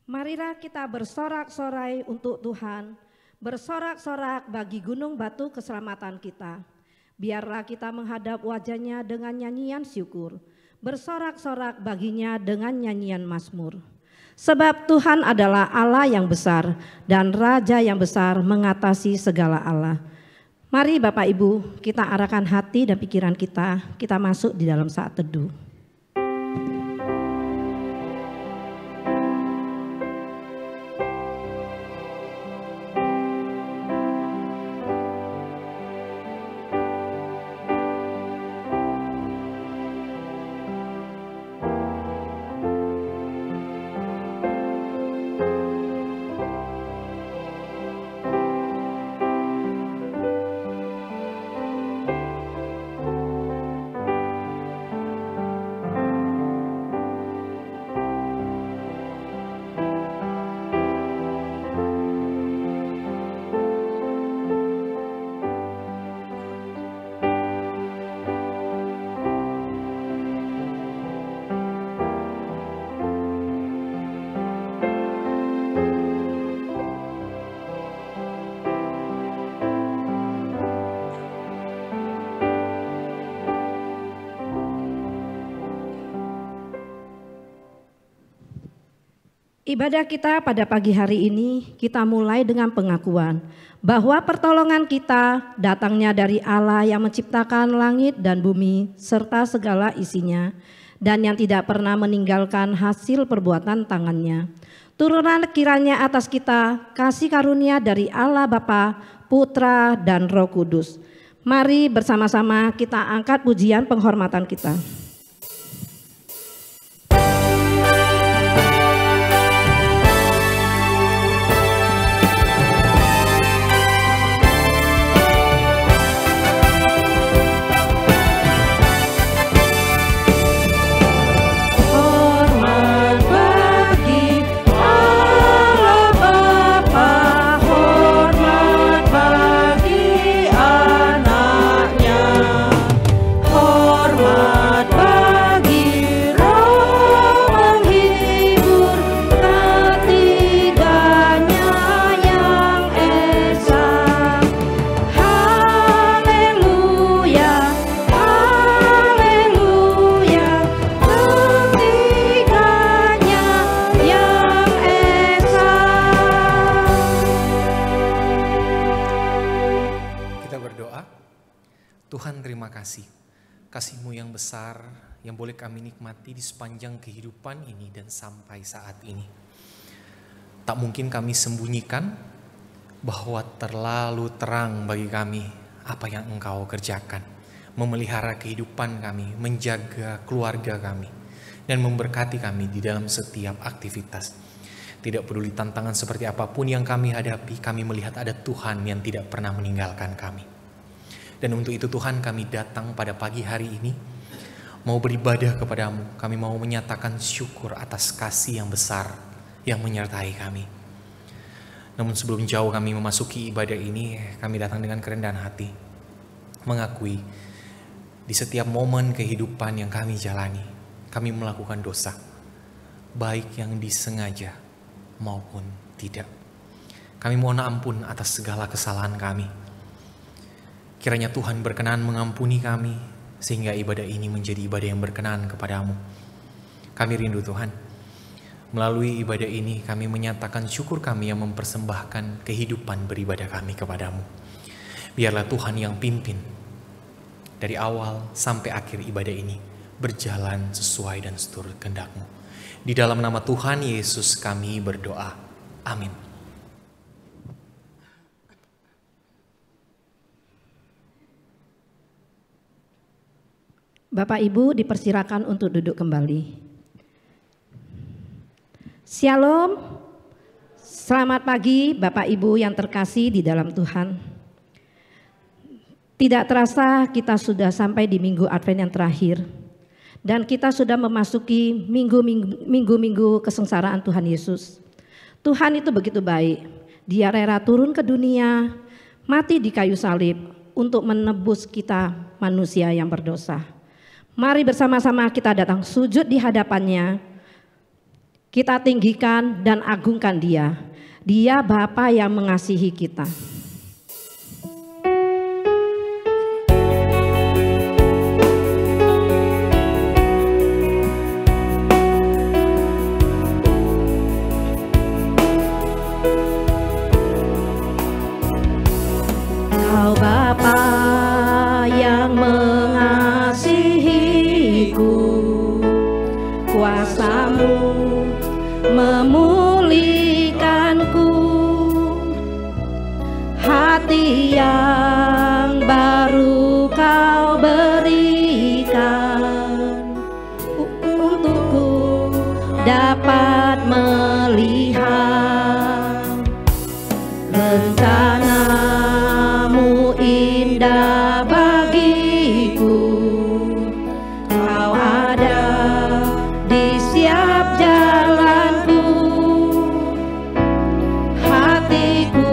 Marilah kita bersorak-sorai untuk Tuhan, bersorak-sorak bagi gunung batu keselamatan kita. Biarlah kita menghadap wajahnya dengan nyanyian syukur, bersorak-sorak baginya dengan nyanyian mazmur. Sebab Tuhan adalah Allah yang besar dan Raja yang besar mengatasi segala Allah. Mari Bapak Ibu, kita arahkan hati dan pikiran kita masuk di dalam saat teduh. Ibadah kita pada pagi hari ini kita mulai dengan pengakuan bahwa pertolongan kita datangnya dari Allah yang menciptakan langit dan bumi serta segala isinya dan yang tidak pernah meninggalkan hasil perbuatan tangannya. Turunlah kiranya atas kita kasih karunia dari Allah Bapa, Putra dan Roh Kudus. Mari bersama-sama kita angkat pujian penghormatan kita. Kasih-Mu yang besar yang boleh kami nikmati di sepanjang kehidupan ini dan sampai saat ini. Tak mungkin kami sembunyikan bahwa terlalu terang bagi kami apa yang Engkau kerjakan, memelihara kehidupan kami, menjaga keluarga kami, dan memberkati kami di dalam setiap aktivitas. Tidak peduli tantangan seperti apapun yang kami hadapi, kami melihat ada Tuhan yang tidak pernah meninggalkan kami. Dan untuk itu Tuhan kami datang pada pagi hari ini mau beribadah kepadamu. Kami mau menyatakan syukur atas kasih yang besar yang menyertai kami. Namun sebelum jauh kami memasuki ibadah ini, kami datang dengan kerendahan hati. Mengakui di setiap momen kehidupan yang kami jalani, kami melakukan dosa. Baik yang disengaja maupun tidak. Kami mohon ampun atas segala kesalahan kami. Kiranya Tuhan berkenan mengampuni kami sehingga ibadah ini menjadi ibadah yang berkenan kepadamu. Kami rindu Tuhan. Melalui ibadah ini kami menyatakan syukur kami yang mempersembahkan kehidupan beribadah kami kepadamu. Biarlah Tuhan yang pimpin dari awal sampai akhir ibadah ini berjalan sesuai dan seturut kehendak-Mu. Di dalam nama Tuhan Yesus kami berdoa. Amin. Bapak Ibu dipersilakan untuk duduk kembali. Shalom, selamat pagi Bapak Ibu yang terkasih di dalam Tuhan. Tidak terasa kita sudah sampai di minggu Advent yang terakhir. Dan kita sudah memasuki minggu-minggu kesengsaraan Tuhan Yesus. Tuhan itu begitu baik, Dia rela turun ke dunia, mati di kayu salib untuk menebus kita manusia yang berdosa. Mari bersama-sama kita datang sujud di hadapannya. Kita tinggikan dan agungkan Dia. Dia Bapa yang mengasihi kita. Kau Bapa yang mengasihiku, kuasa-Mu memulihkanku, hati yang baru Kau berikan, untukku dapat melihat rencana-Mu indah bagiku. Kau ada di setiap jalanku, hatiku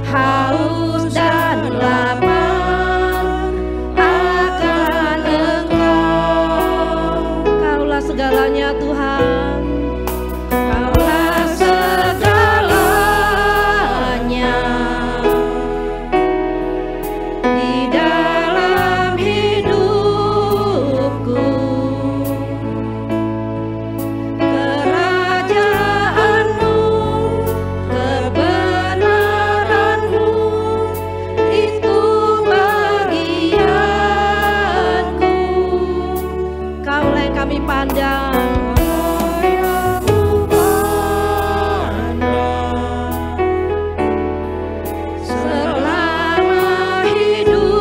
haus dan lapar akan Engkau. Kaulah segalanya Tuhan, Kaulah segalanya di dalam hidupku. Kerajaan-Mu, kebenaran-Mu, itu bagianku. Kaulah yang kami pandang, selama hidupku,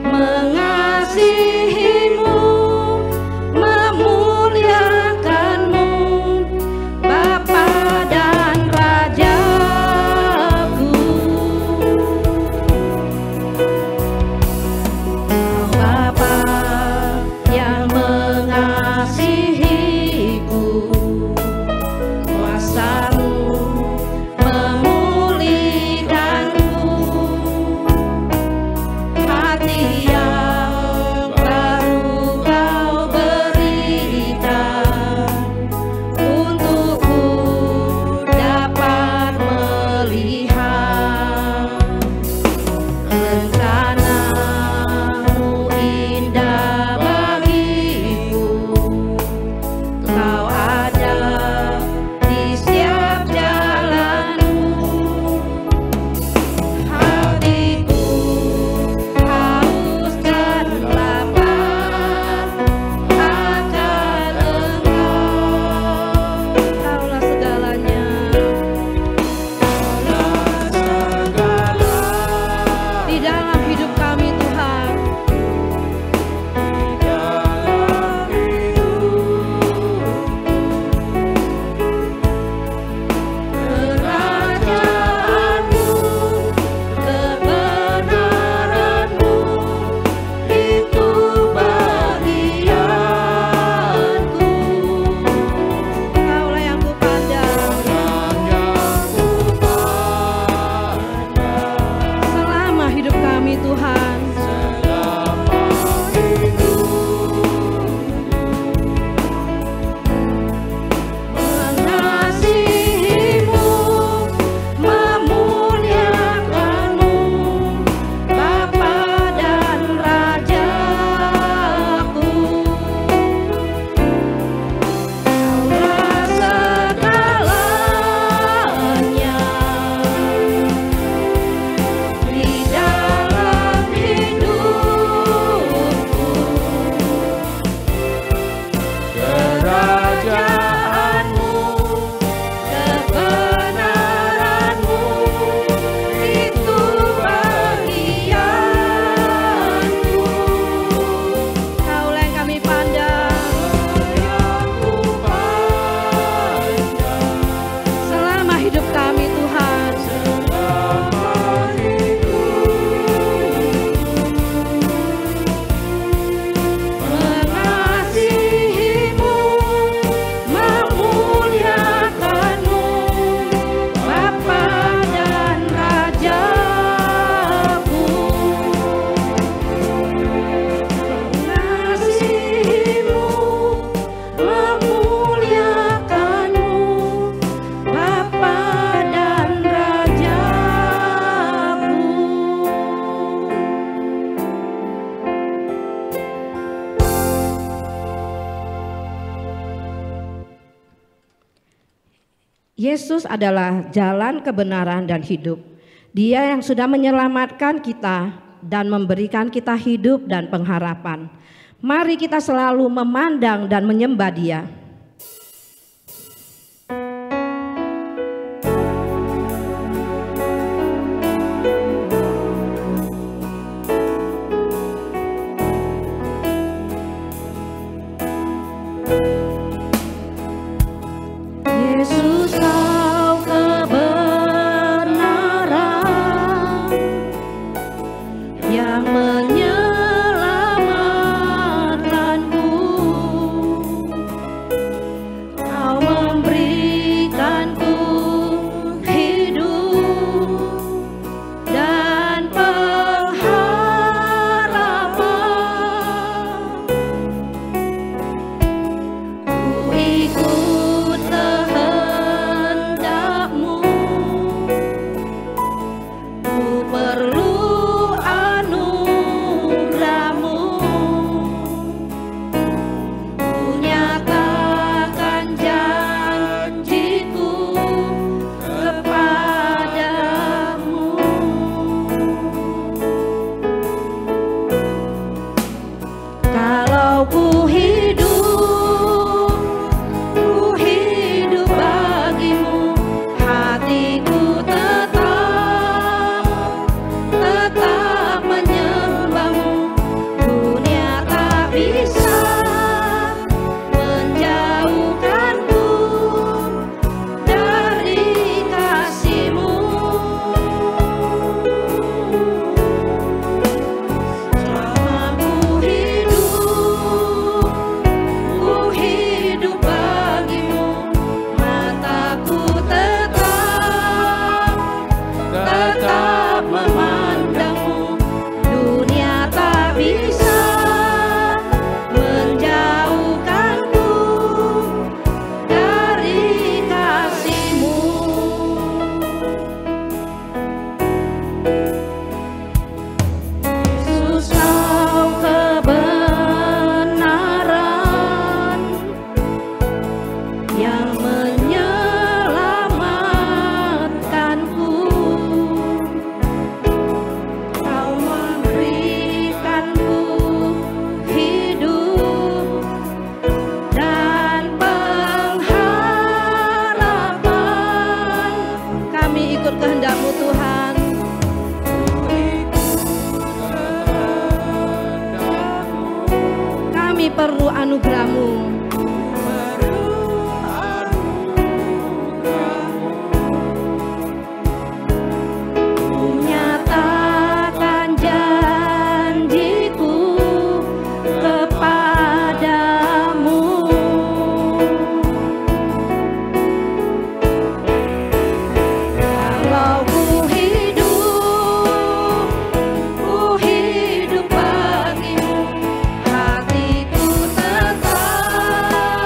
mengasihi-Mu, memuliakan-Mu, Bapa dan Rajaku. Kau Bapa yang mengasihiku, kuasa-Mu memulihkanku, hati yang Yesus adalah jalan, kebenaran, dan hidup. Dia yang sudah menyelamatkan kita dan memberikan kita hidup dan pengharapan. Mari kita selalu memandang dan menyembah Dia. Yesus, Kau kebenaran yang menyelamatkanku. Kau memberikanku hidup dan pengharapan. Ku ikut kehendak-Mu, ku perlu anugerah-Mu. Ku nyatakan janjiku kepadamu. Kalau ku hidup bagimu, hatiku tetap menyembah-Mu. Dunia tak bisa menjauhkanku dari kasih-Mu. Selama ku hidup bagimu, mataku tetap memandang-Mu. Dunia tak bisa menjauhkanku dari kasih-Mu. Yesus, Kau kebenaran yang menyelamatkanku. Kau memberikanku hidup dan pengharapan. Kami ikut kehendak-Mu, Tuhan. Kami perlu anugerah-Mu. Ku nyatakan janjiku kepadamu. Kalau ku hidup bagimu, hatiku tetap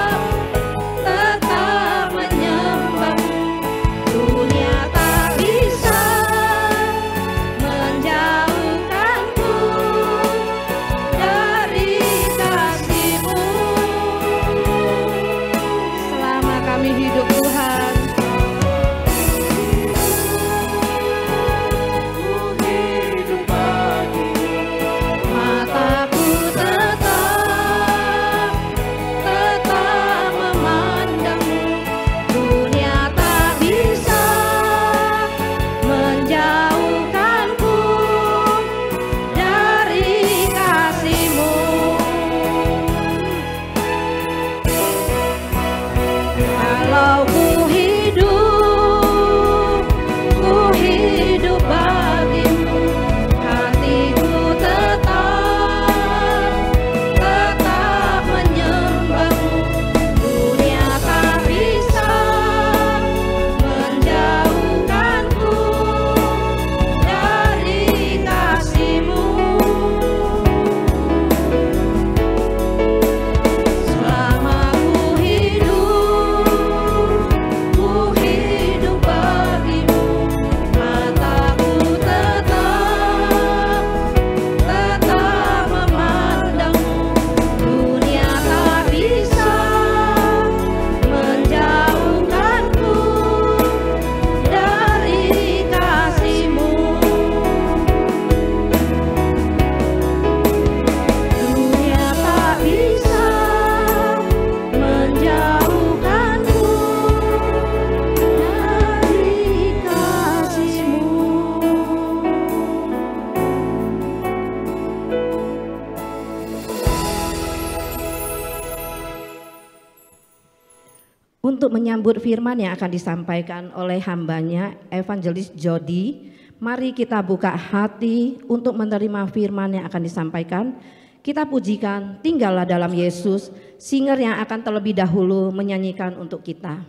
untuk menyambut firman yang akan disampaikan oleh hambanya Evangelis Jody. Mari kita buka hati untuk menerima firman yang akan disampaikan. Kita pujikan Tinggallah Dalam Yesus, singer yang akan terlebih dahulu menyanyikan untuk kita.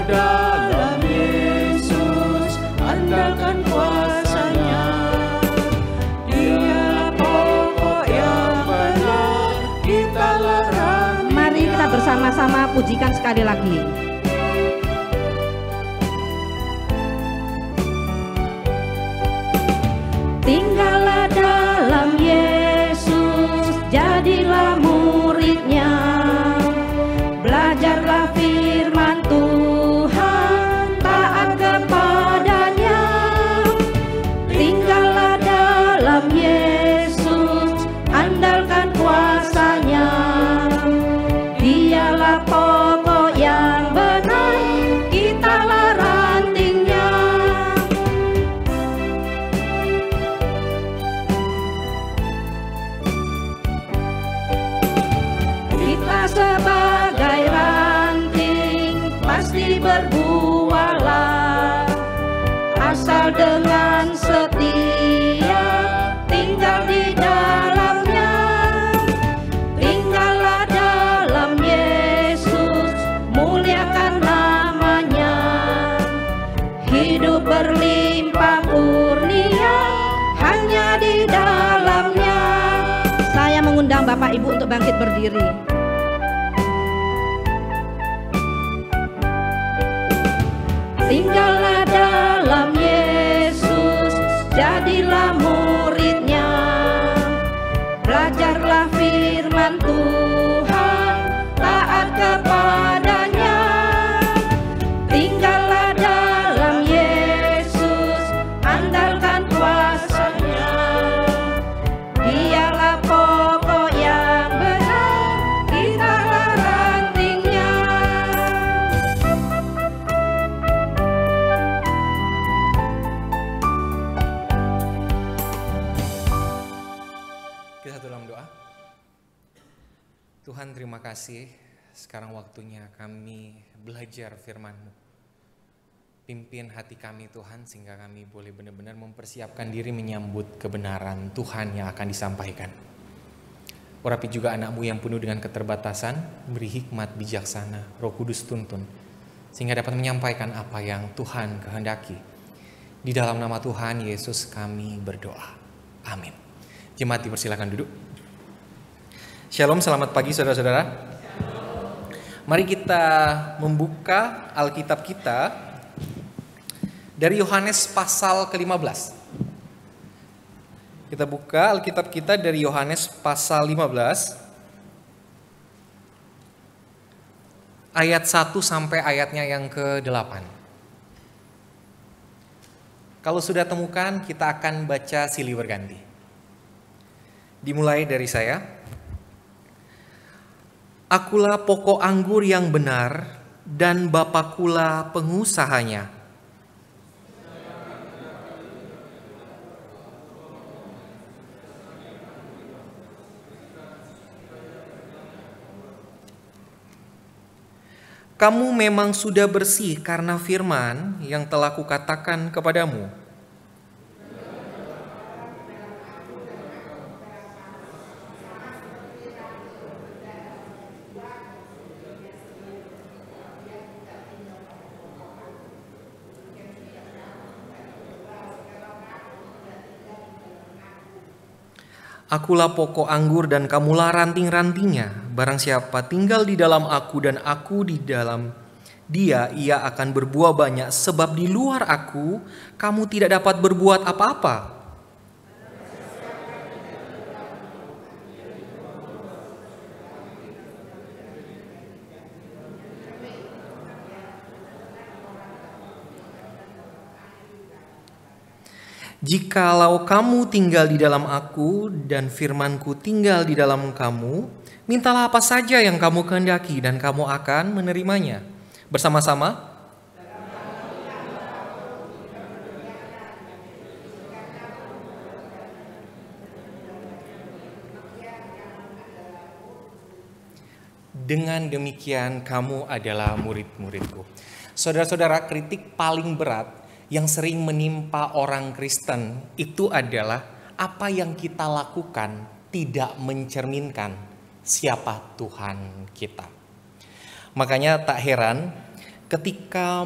Dalam Yesus, andalkan kuasa-Nya. Dia pokok yang benar, kita larang. Mari kita bersama-sama pujikan sekali lagi. Tinggallah dalam Yesus, jadilah murid-Nya. Belajarlah firman Tuhan, taat kepadanya. Tinggallah dalam Yesus, andalkan kuasa-Nya. Dialah pokok yang benar, kitalah rantingnya. Kita sebagai ranting pasti berbuahlah, asal dengan setia tinggal di dalamnya. Tinggallah dalam Yesus, muliakan namanya. Hidup berlimpah kurnia hanya di dalamnya. Saya mengundang Bapak Ibu untuk bangkit berdiri. Tinggallah dalam Yesus, jadilah murid-Nya. Belajarlah firman Tuhan, taat kepadanya. Tinggallah dalam Yesus, andalkan kuasa-Nya. Dialah pokok yang benar, kitalah rantingnya. Kita dalam doa. Tuhan, terima kasih, sekarang waktunya kami belajar firman-Mu. Pimpin hati kami Tuhan, sehingga kami boleh benar-benar mempersiapkan diri menyambut kebenaran Tuhan yang akan disampaikan. Urapi juga anak-Mu yang penuh dengan keterbatasan, beri hikmat bijaksana, Roh Kudus tuntun, sehingga dapat menyampaikan apa yang Tuhan kehendaki. Di dalam nama Tuhan Yesus kami berdoa. Amin. Jemaat dipersilakan duduk. Shalom, selamat pagi saudara-saudara. Mari kita membuka Alkitab kita dari Yohanes pasal ke-15. Kita buka Alkitab kita dari Yohanes pasal 15 ayat 1 sampai ayatnya yang ke-8. Kalau sudah temukan, kita akan baca silih berganti. Dimulai dari saya. Akulah pokok anggur yang benar dan Bapakulah pengusahanya. Kamu memang sudah bersih karena firman yang telah kukatakan kepadamu. Akulah pokok anggur dan kamulah ranting-rantingnya. Barang siapa tinggal di dalam aku dan aku di dalam dia, ia akan berbuah banyak. Sebab di luar aku, kamu tidak dapat berbuat apa-apa. Jikalau kamu tinggal di dalam aku dan firman-Ku tinggal di dalam kamu, mintalah apa saja yang kamu kehendaki dan kamu akan menerimanya. Bersama-sama. Dengan demikian kamu adalah murid-muridku. Saudara-saudara, kritik paling berat yang sering menimpa orang Kristen itu adalah apa yang kita lakukan tidak mencerminkan siapa Tuhan kita. Makanya tak heran ketika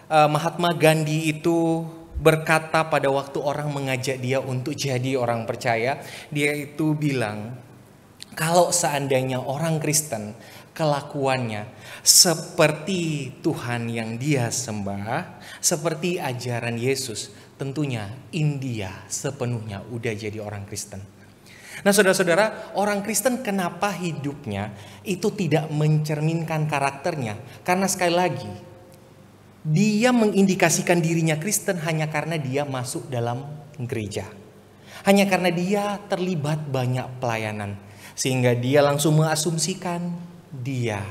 Mahatma Gandhi itu berkata pada waktu orang mengajak dia untuk jadi orang percaya, dia itu bilang, kalau seandainya orang Kristen kelakuannya seperti Tuhan yang dia sembah, seperti ajaran Yesus, tentunya India sepenuhnya udah jadi orang Kristen. Nah saudara-saudara, orang Kristen kenapa hidupnya itu tidak mencerminkan karakternya? Karena sekali lagi, dia mengindikasikan dirinya Kristen hanya karena dia masuk dalam gereja. Hanya karena dia terlibat banyak pelayanan. Sehingga dia langsung mengasumsikan dia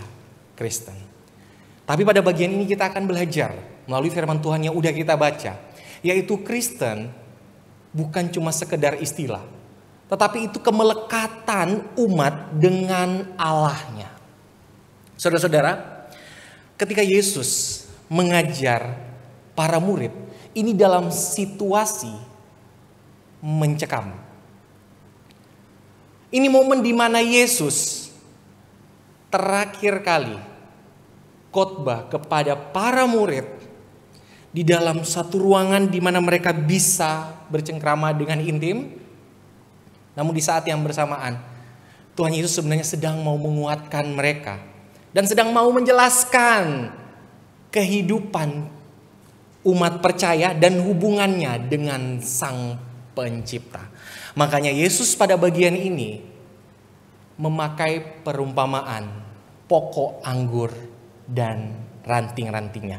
Kristen. Tapi pada bagian ini kita akan belajar melalui firman Tuhan yang udah kita baca. Yaitu Kristen bukan cuma sekedar istilah. Tetapi itu kemelekatan umat dengan Allahnya. Saudara-saudara, ketika Yesus mengajar para murid, ini dalam situasi mencekam. Ini momen di mana Yesus terakhir kali khotbah kepada para murid di dalam satu ruangan di mana mereka bisa bercengkrama dengan intim. Namun di saat yang bersamaan, Tuhan Yesus sebenarnya sedang mau menguatkan mereka dan sedang mau menjelaskan kehidupan umat percaya dan hubungannya dengan Sang Pencipta. Makanya Yesus pada bagian ini memakai perumpamaan pokok anggur dan ranting-rantingnya.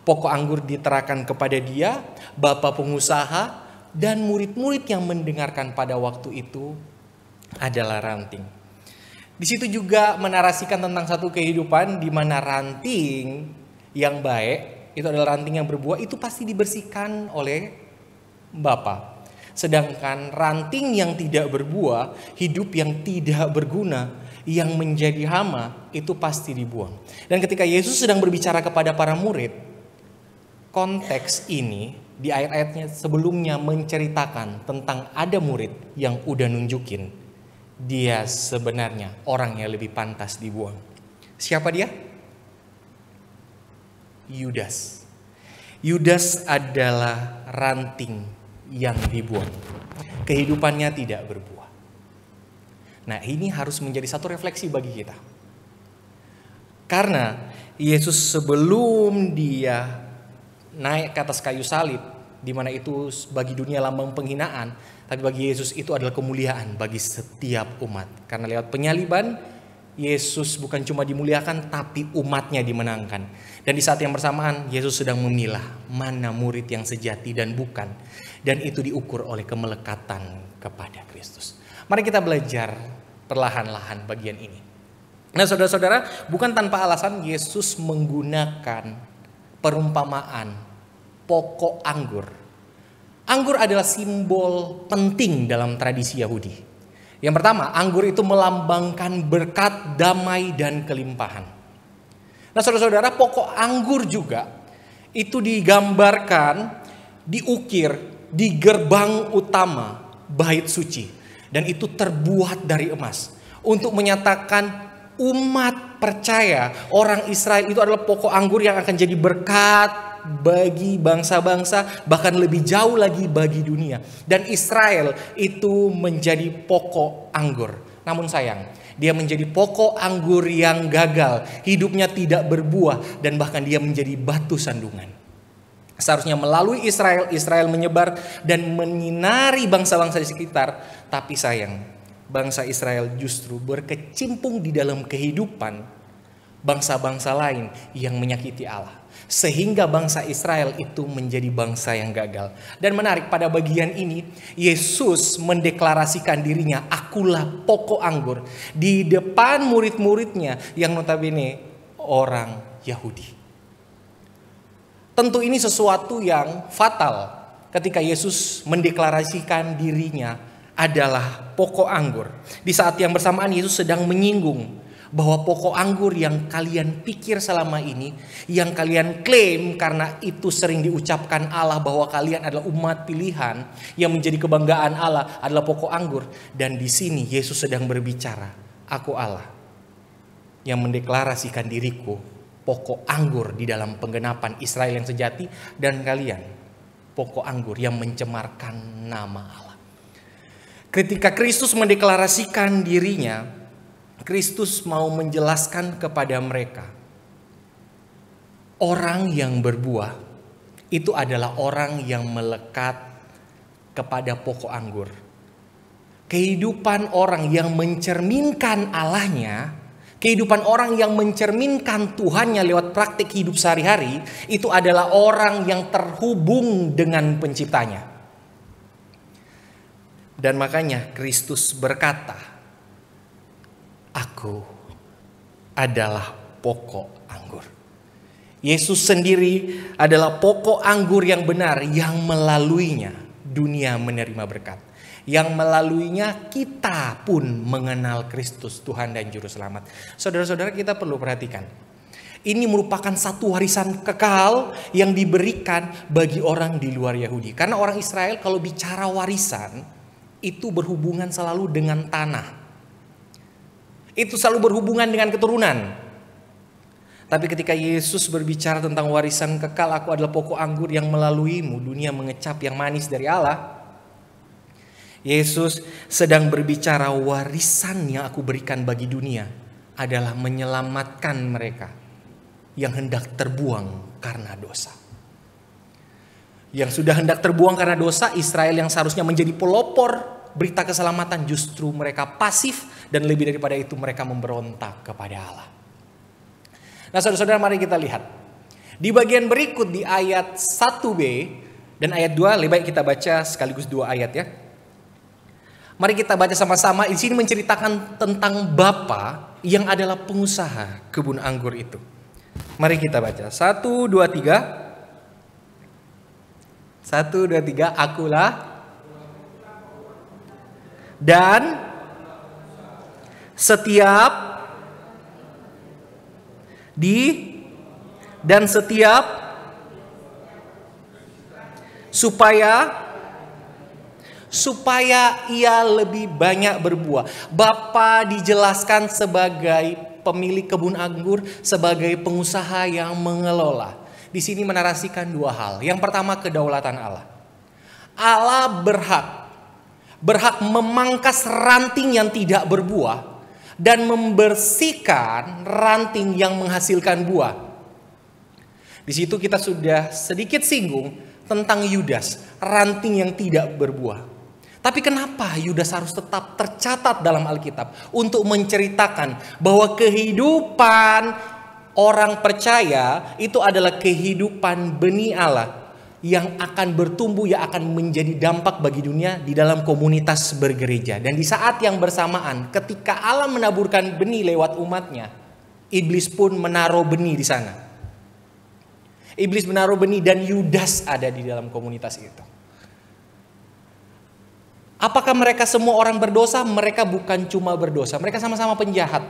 Pokok anggur diterangkan kepada dia, bapa pengusaha, dan murid-murid yang mendengarkan pada waktu itu adalah ranting. Di situ juga menarasikan tentang satu kehidupan di mana ranting yang baik, itu adalah ranting yang berbuah, itu pasti dibersihkan oleh Bapa. Sedangkan ranting yang tidak berbuah, hidup yang tidak berguna, yang menjadi hama, itu pasti dibuang. Dan ketika Yesus sedang berbicara kepada para murid, konteks ini di ayat-ayatnya sebelumnya menceritakan tentang ada murid yang udah nunjukin dia sebenarnya orang yang lebih pantas dibuang. Siapa dia? Yudas. Yudas adalah ranting yang dibuang. Kehidupannya tidak berbuah. Nah, ini harus menjadi satu refleksi bagi kita. Karena Yesus sebelum dia naik ke atas kayu salib, di mana itu bagi dunia lambang penghinaan, tapi bagi Yesus itu adalah kemuliaan bagi setiap umat. Karena lewat penyaliban, Yesus bukan cuma dimuliakan, tapi umatnya dimenangkan. Dan di saat yang bersamaan, Yesus sedang memilah mana murid yang sejati dan bukan. Dan itu diukur oleh kemelekatan kepada Kristus. Mari kita belajar perlahan-lahan bagian ini. Nah saudara-saudara, bukan tanpa alasan Yesus menggunakan perumpamaan pokok anggur. Anggur adalah simbol penting dalam tradisi Yahudi. Yang pertama, anggur itu melambangkan berkat, damai, dan kelimpahan. Nah saudara-saudara, pokok anggur juga itu digambarkan, diukir di gerbang utama bait suci. Dan itu terbuat dari emas. Untuk menyatakan umat percaya, orang Israel itu adalah pokok anggur yang akan jadi berkat bagi bangsa-bangsa, bahkan lebih jauh lagi bagi dunia. Dan Israel itu menjadi pokok anggur. Namun sayang, dia menjadi pokok anggur yang gagal, hidupnya tidak berbuah, dan bahkan dia menjadi batu sandungan. Seharusnya melalui Israel menyebar dan menyinari bangsa-bangsa di sekitar. Tapi sayang, bangsa Israel justru berkecimpung di dalam kehidupan bangsa-bangsa lain yang menyakiti Allah. Sehingga bangsa Israel itu menjadi bangsa yang gagal. Dan menarik, pada bagian ini Yesus mendeklarasikan dirinya, akulah pokok anggur, di depan murid-muridnya yang notabene orang Yahudi. Tentu ini sesuatu yang fatal ketika Yesus mendeklarasikan dirinya adalah pokok anggur. Di saat yang bersamaan Yesus sedang menyinggung bahwa pokok anggur yang kalian pikir selama ini, yang kalian klaim karena itu sering diucapkan Allah bahwa kalian adalah umat pilihan yang menjadi kebanggaan Allah adalah pokok anggur. Dan di sini Yesus sedang berbicara, aku Allah yang mendeklarasikan diriku pokok anggur di dalam penggenapan Israel yang sejati, dan kalian pokok anggur yang mencemarkan nama Allah. Ketika Kristus mendeklarasikan dirinya, Kristus mau menjelaskan kepada mereka, orang yang berbuah itu adalah orang yang melekat kepada pokok anggur. Kehidupan orang yang mencerminkan Allahnya, kehidupan orang yang mencerminkan Tuhannya lewat praktik hidup sehari-hari, itu adalah orang yang terhubung dengan penciptanya. Dan makanya Kristus berkata, aku adalah pokok anggur. Yesus sendiri adalah pokok anggur yang benar, yang melaluinya dunia menerima berkat. Yang melaluinya kita pun mengenal Kristus, Tuhan dan Juru Selamat. Saudara-saudara, kita perlu perhatikan. Ini merupakan satu warisan kekal yang diberikan bagi orang di luar Yahudi. Karena orang Israel kalau bicara warisan, itu berhubungan selalu dengan tanah. Itu selalu berhubungan dengan keturunan. Tapi ketika Yesus berbicara tentang warisan kekal, aku adalah pokok anggur yang melaluimu dunia mengecap yang manis dari Allah. Yesus sedang berbicara warisan yang aku berikan bagi dunia adalah menyelamatkan mereka yang hendak terbuang karena dosa. Yang sudah hendak terbuang karena dosa, Israel yang seharusnya menjadi pelopor berita keselamatan, justru mereka pasif, dan lebih daripada itu mereka memberontak kepada Allah. Nah saudara-saudara, mari kita lihat di bagian berikut di ayat 1b dan ayat 2. Lebih baik kita baca sekaligus 2 ayat ya. Mari kita baca sama-sama. Di sini menceritakan tentang Bapa yang adalah pengusaha kebun anggur itu. Mari kita baca 1, 2, 3. 1, 2, 3. Akulah dan setiap supaya ia lebih banyak berbuah. Bapa dijelaskan sebagai pemilik kebun anggur, sebagai pengusaha yang mengelola. Di sini menarasikan 2 hal. Yang pertama, kedaulatan Allah. Allah berhak memangkas ranting yang tidak berbuah dan membersihkan ranting yang menghasilkan buah. Di situ kita sudah sedikit singgung tentang Yudas, ranting yang tidak berbuah. Tapi kenapa Yudas harus tetap tercatat dalam Alkitab? Untuk menceritakan bahwa kehidupan orang percaya itu adalah kehidupan benih Allah yang akan bertumbuh, yang akan menjadi dampak bagi dunia di dalam komunitas bergereja. Dan di saat yang bersamaan, ketika Allah menaburkan benih lewat umatnya, iblis pun menaruh benih di sana. Iblis menaruh benih dan Yudas ada di dalam komunitas itu. Apakah mereka semua orang berdosa? Mereka bukan cuma berdosa, mereka sama-sama penjahat.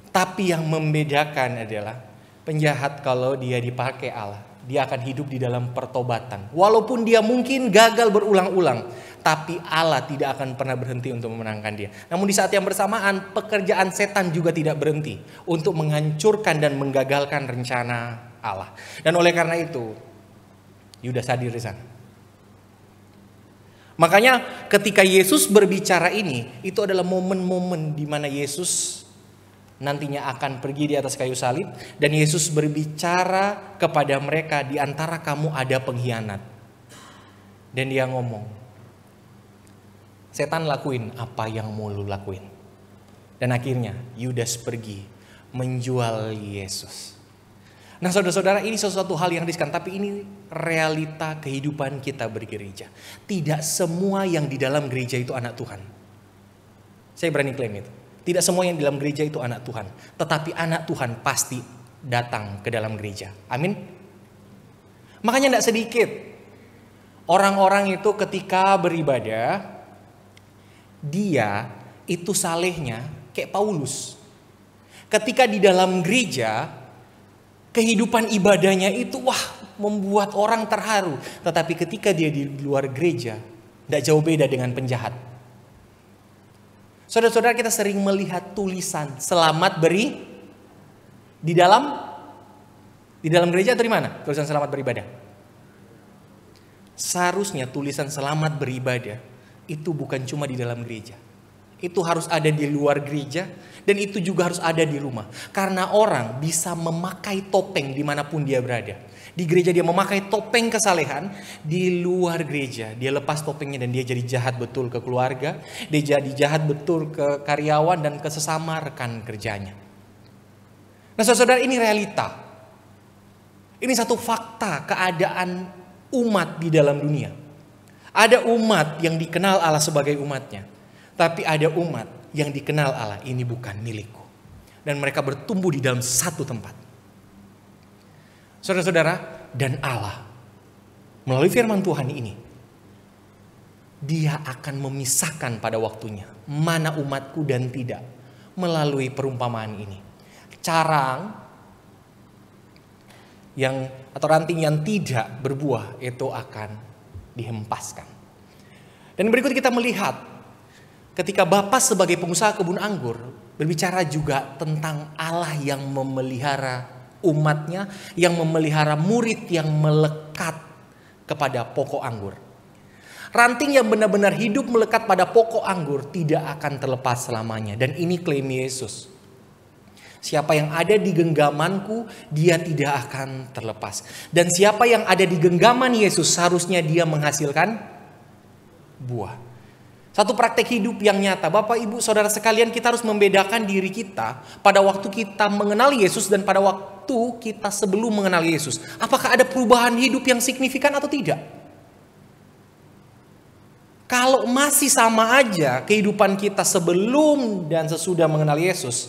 Tapi yang membedakan adalah penjahat kalau dia dipakai Allah, dia akan hidup di dalam pertobatan. Walaupun dia mungkin gagal berulang-ulang, tapi Allah tidak akan pernah berhenti untuk memenangkan dia. Namun di saat yang bersamaan, pekerjaan setan juga tidak berhenti untuk menghancurkan dan menggagalkan rencana Allah. Dan oleh karena itu, Yudas hadir di sana. Makanya ketika Yesus berbicara ini, itu adalah momen-momen di mana Yesus nantinya akan pergi di atas kayu salib, dan Yesus berbicara kepada mereka, di antara kamu ada pengkhianat. Dan dia ngomong, setan lakuin apa yang mau lu lakuin. Dan akhirnya Yudas pergi menjual Yesus. Nah saudara-saudara, ini sesuatu hal yang riskan, tapi ini realita kehidupan kita bergereja. Tidak semua yang di dalam gereja itu anak Tuhan. Saya berani klaim itu. Tidak semua yang di dalam gereja itu anak Tuhan. Tetapi anak Tuhan pasti datang ke dalam gereja. Amin. Makanya tidak sedikit orang-orang itu ketika beribadah, dia itu salehnya kayak Paulus. Ketika di dalam gereja, kehidupan ibadahnya itu membuat orang terharu. Tetapi ketika dia di luar gereja, tidak jauh beda dengan penjahat. Saudara-saudara, kita sering melihat tulisan selamat beri di dalam gereja atau di mana? Tulisan selamat beribadah. Seharusnya tulisan selamat beribadah itu bukan cuma di dalam gereja. Itu harus ada di luar gereja, dan itu juga harus ada di rumah. Karena orang bisa memakai topeng dimanapun dia berada. Di gereja dia memakai topeng kesalehan, di luar gereja dia lepas topengnya dan dia jadi jahat betul ke keluarga, dia jadi jahat betul ke karyawan dan ke sesama rekan kerjanya. Nah saudara, ini realita. Ini satu fakta keadaan umat di dalam dunia. Ada umat yang dikenal Allah sebagai umatnya. Tapi ada umat yang dikenal Allah, ini bukan milikku. Dan mereka bertumbuh di dalam satu tempat. Saudara-saudara, dan Allah melalui firman Tuhan ini, Dia akan memisahkan pada waktunya mana umatku dan tidak, melalui perumpamaan ini. Carang atau ranting yang tidak berbuah itu akan dihempaskan. Dan berikut kita melihat ketika Bapa sebagai pengusaha kebun anggur berbicara juga tentang Allah yang memelihara umatnya, yang memelihara murid yang melekat kepada pokok anggur. Ranting yang benar-benar hidup melekat pada pokok anggur tidak akan terlepas selamanya. Dan ini klaim Yesus. Siapa yang ada di genggamanku, dia tidak akan terlepas. Dan siapa yang ada di genggaman Yesus, seharusnya dia menghasilkan buah. Satu praktek hidup yang nyata. Bapak, Ibu, Saudara sekalian, kita harus membedakan diri kita pada waktu kita mengenal Yesus dan pada waktu kita sebelum mengenal Yesus. Apakah ada perubahan hidup yang signifikan atau tidak? Kalau masih sama aja kehidupan kita sebelum dan sesudah mengenal Yesus,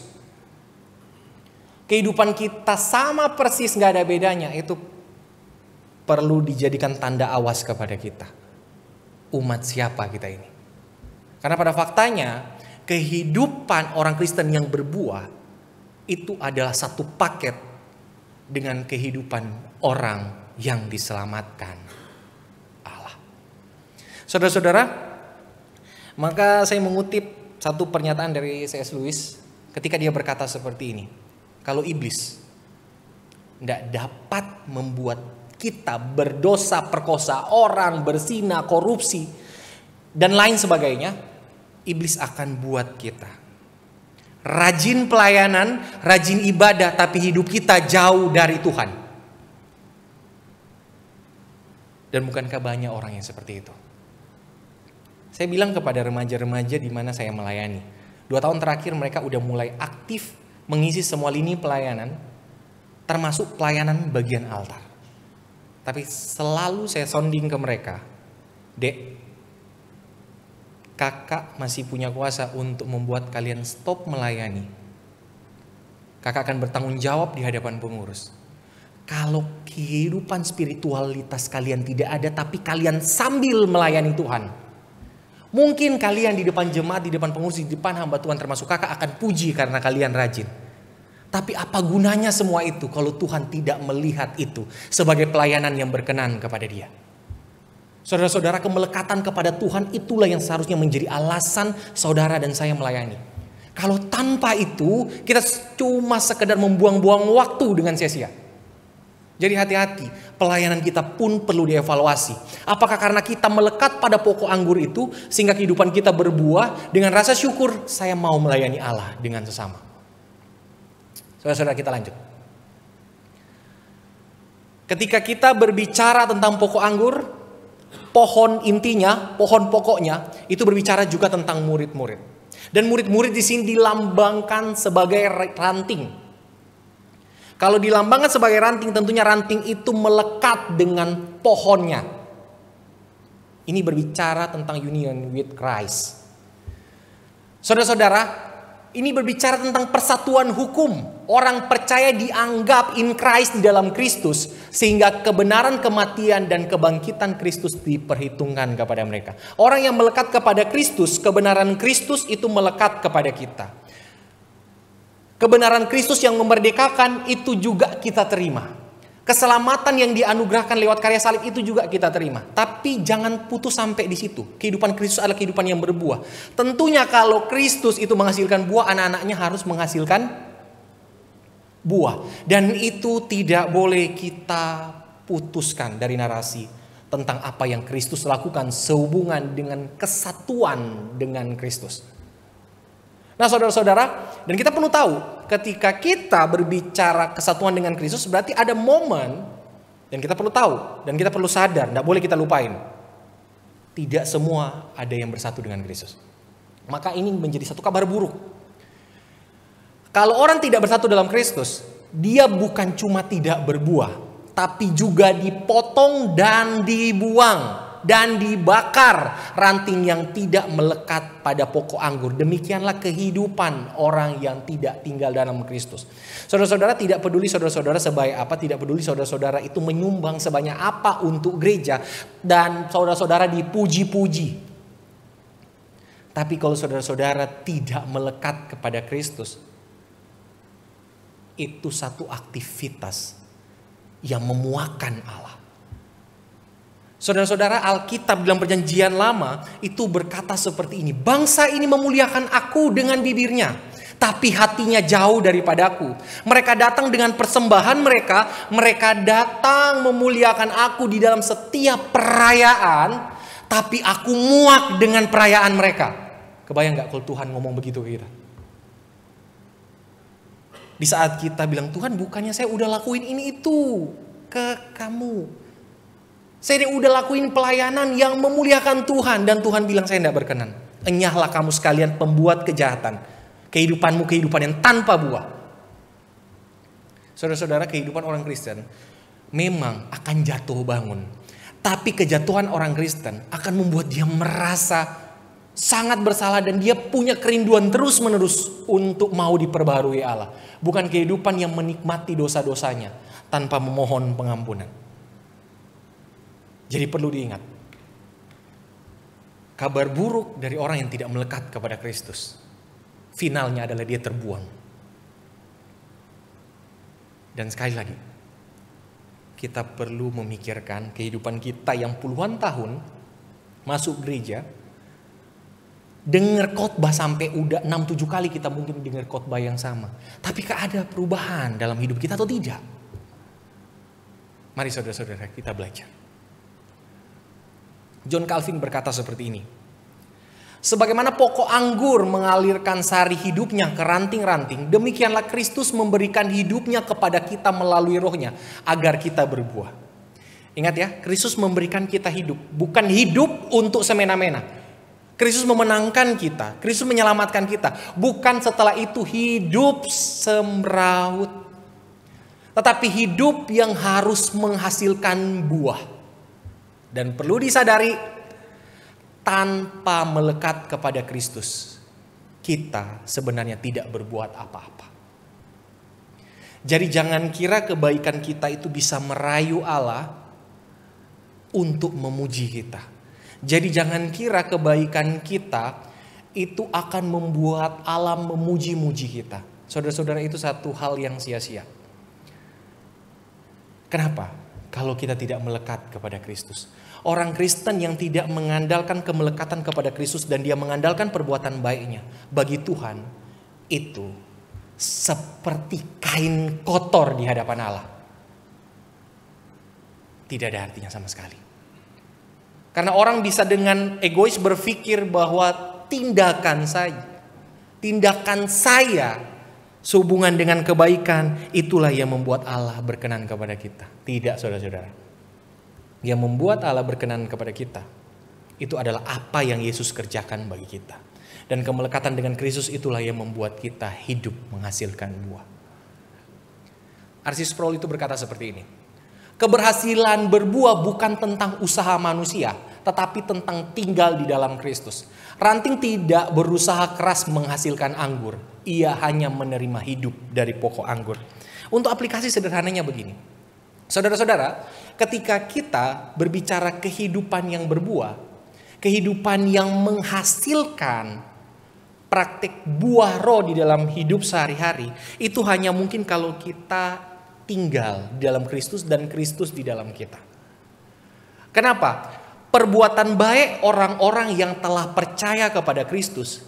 kehidupan kita sama persis, gak ada bedanya, itu perlu dijadikan tanda awas kepada kita. Umat siapa kita ini? Karena pada faktanya, kehidupan orang Kristen yang berbuah itu adalah satu paket dengan kehidupan orang yang diselamatkan Allah. Saudara-saudara, maka saya mengutip satu pernyataan dari C.S. Lewis ketika dia berkata seperti ini. Kalau iblis tidak dapat membuat kita berdosa, perkosa orang, berzina, korupsi, dan lain sebagainya, iblis akan buat kita rajin pelayanan, rajin ibadah, tapi hidup kita jauh dari Tuhan. Dan bukankah banyak orang yang seperti itu? Saya bilang kepada remaja-remaja di mana saya melayani, 2 tahun terakhir mereka udah mulai aktif mengisi semua lini pelayanan, termasuk pelayanan bagian altar. Tapi selalu saya sounding ke mereka, Dek, kakak masih punya kuasa untuk membuat kalian stop melayani. Kakak akan bertanggung jawab di hadapan pengurus. Kalau kehidupan spiritualitas kalian tidak ada, tapi kalian sambil melayani Tuhan, mungkin kalian di depan jemaat, di depan pengurus, di depan hamba Tuhan termasuk kakak akan puji karena kalian rajin. Tapi apa gunanya semua itu kalau Tuhan tidak melihat itu sebagai pelayanan yang berkenan kepada Dia? Saudara-saudara, kemelekatan kepada Tuhan itulah yang seharusnya menjadi alasan saudara dan saya melayani. Kalau tanpa itu, kita cuma sekedar membuang-buang waktu dengan sia-sia. Jadi hati-hati, pelayanan kita pun perlu dievaluasi. Apakah karena kita melekat pada pokok anggur itu, sehingga kehidupan kita berbuah dengan rasa syukur, saya mau melayani Allah dengan sesama. Saudara-saudara, kita lanjut. Ketika kita berbicara tentang pokok anggur, pohon intinya, pohon pokoknya itu berbicara juga tentang murid-murid. Dan murid-murid di sini dilambangkan sebagai ranting. Kalau dilambangkan sebagai ranting, tentunya ranting itu melekat dengan pohonnya. Ini berbicara tentang union with Christ. Saudara-saudara, ini berbicara tentang persatuan hukum. Orang percaya dianggap in Christ, di dalam Kristus, sehingga kebenaran kematian dan kebangkitan Kristus diperhitungkan kepada mereka. Orang yang melekat kepada Kristus, kebenaran Kristus itu melekat kepada kita. Kebenaran Kristus yang memerdekakan itu juga kita terima. Keselamatan yang dianugerahkan lewat karya salib itu juga kita terima. Tapi jangan putus sampai di situ. Kehidupan Kristus adalah kehidupan yang berbuah. Tentunya kalau Kristus itu menghasilkan buah, anak-anaknya harus menghasilkan buah. Dan itu tidak boleh kita putuskan dari narasi tentang apa yang Kristus lakukan sehubungan dengan kesatuan dengan Kristus. Nah, saudara-saudara, dan kita perlu tahu ketika kita berbicara kesatuan dengan Kristus, berarti ada momen, dan kita perlu tahu, dan kita perlu sadar, tidak boleh kita lupain. Tidak semua ada yang bersatu dengan Kristus. Maka ini menjadi satu kabar buruk. Kalau orang tidak bersatu dalam Kristus, dia bukan cuma tidak berbuah, tapi juga dipotong dan dibuang dan dibakar ranting yang tidak melekat pada pokok anggur. Demikianlah kehidupan orang yang tidak tinggal dalam Kristus. Saudara-saudara, tidak peduli saudara-saudara sebaik apa, tidak peduli saudara-saudara itu menyumbang sebanyak apa untuk gereja, dan saudara-saudara dipuji-puji. Tapi kalau saudara-saudara tidak melekat kepada Kristus, itu satu aktivitas yang memuakan Allah. Saudara-saudara, Alkitab dalam Perjanjian Lama itu berkata seperti ini. Bangsa ini memuliakan aku dengan bibirnya, tapi hatinya jauh daripadaku. Mereka datang dengan persembahan mereka. Mereka datang memuliakan aku di dalam setiap perayaan, tapi aku muak dengan perayaan mereka. Kebayang gak kalau Tuhan ngomong begitu ke kita? Di saat kita bilang, Tuhan bukannya saya udah lakuin ini itu ke kamu. Saya udah lakuin pelayanan yang memuliakan Tuhan, dan Tuhan bilang saya tidak berkenan. Enyahlah kamu sekalian pembuat kejahatan. Kehidupanmu kehidupan yang tanpa buah. Saudara-saudara, kehidupan orang Kristen memang akan jatuh bangun. Tapi kejatuhan orang Kristen akan membuat dia merasa sangat bersalah, dan dia punya kerinduan terus-menerus untuk mau diperbaharui Allah. Bukan kehidupan yang menikmati dosa-dosanya tanpa memohon pengampunan. Jadi perlu diingat, kabar buruk dari orang yang tidak melekat kepada Kristus, finalnya adalah dia terbuang. Dan sekali lagi, kita perlu memikirkan kehidupan kita yang puluhan tahun masuk gereja, dengar khotbah sampai udah 6-7 kali kita mungkin dengar khotbah yang sama. Tapi ada perubahan dalam hidup kita atau tidak? Mari saudara-saudara kita belajar. John Calvin berkata seperti ini. Sebagaimana pokok anggur mengalirkan sari hidupnya ke ranting-ranting, demikianlah Kristus memberikan hidupnya kepada kita melalui rohnya agar kita berbuah. Ingat ya, Kristus memberikan kita hidup, bukan hidup untuk semena-mena. Kristus memenangkan kita, Kristus menyelamatkan kita, bukan setelah itu hidup semraut, tetapi hidup yang harus menghasilkan buah. Dan perlu disadari, tanpa melekat kepada Kristus, kita sebenarnya tidak berbuat apa-apa. Jadi jangan kira kebaikan kita itu bisa merayu Allah untuk memuji kita. Jadi jangan kira kebaikan kita itu akan membuat Allah memuji-muji kita. Saudara-saudara, itu satu hal yang sia-sia. Kenapa? Kalau kita tidak melekat kepada Kristus. Orang Kristen yang tidak mengandalkan kemelekatan kepada Kristus dan dia mengandalkan perbuatan baiknya, bagi Tuhan itu seperti kain kotor di hadapan Allah. Tidak ada artinya sama sekali. Karena orang bisa dengan egois berpikir bahwa tindakan saya sehubungan dengan kebaikan, itulah yang membuat Allah berkenan kepada kita. Tidak, saudara-saudara. Yang membuat Allah berkenan kepada kita, itu adalah apa yang Yesus kerjakan bagi kita. Dan kemelekatan dengan Kristus itulah yang membuat kita hidup menghasilkan buah. R.C. Sproul itu berkata seperti ini. Keberhasilan berbuah bukan tentang usaha manusia, tetapi tentang tinggal di dalam Kristus. Ranting tidak berusaha keras menghasilkan anggur. Ia hanya menerima hidup dari pokok anggur. Untuk aplikasi sederhananya begini. Saudara-saudara, ketika kita berbicara kehidupan yang berbuah, kehidupan yang menghasilkan praktik buah roh di dalam hidup sehari-hari, itu hanya mungkin kalau kita tinggal di dalam Kristus dan Kristus di dalam kita. Kenapa? Perbuatan baik orang-orang yang telah percaya kepada Kristus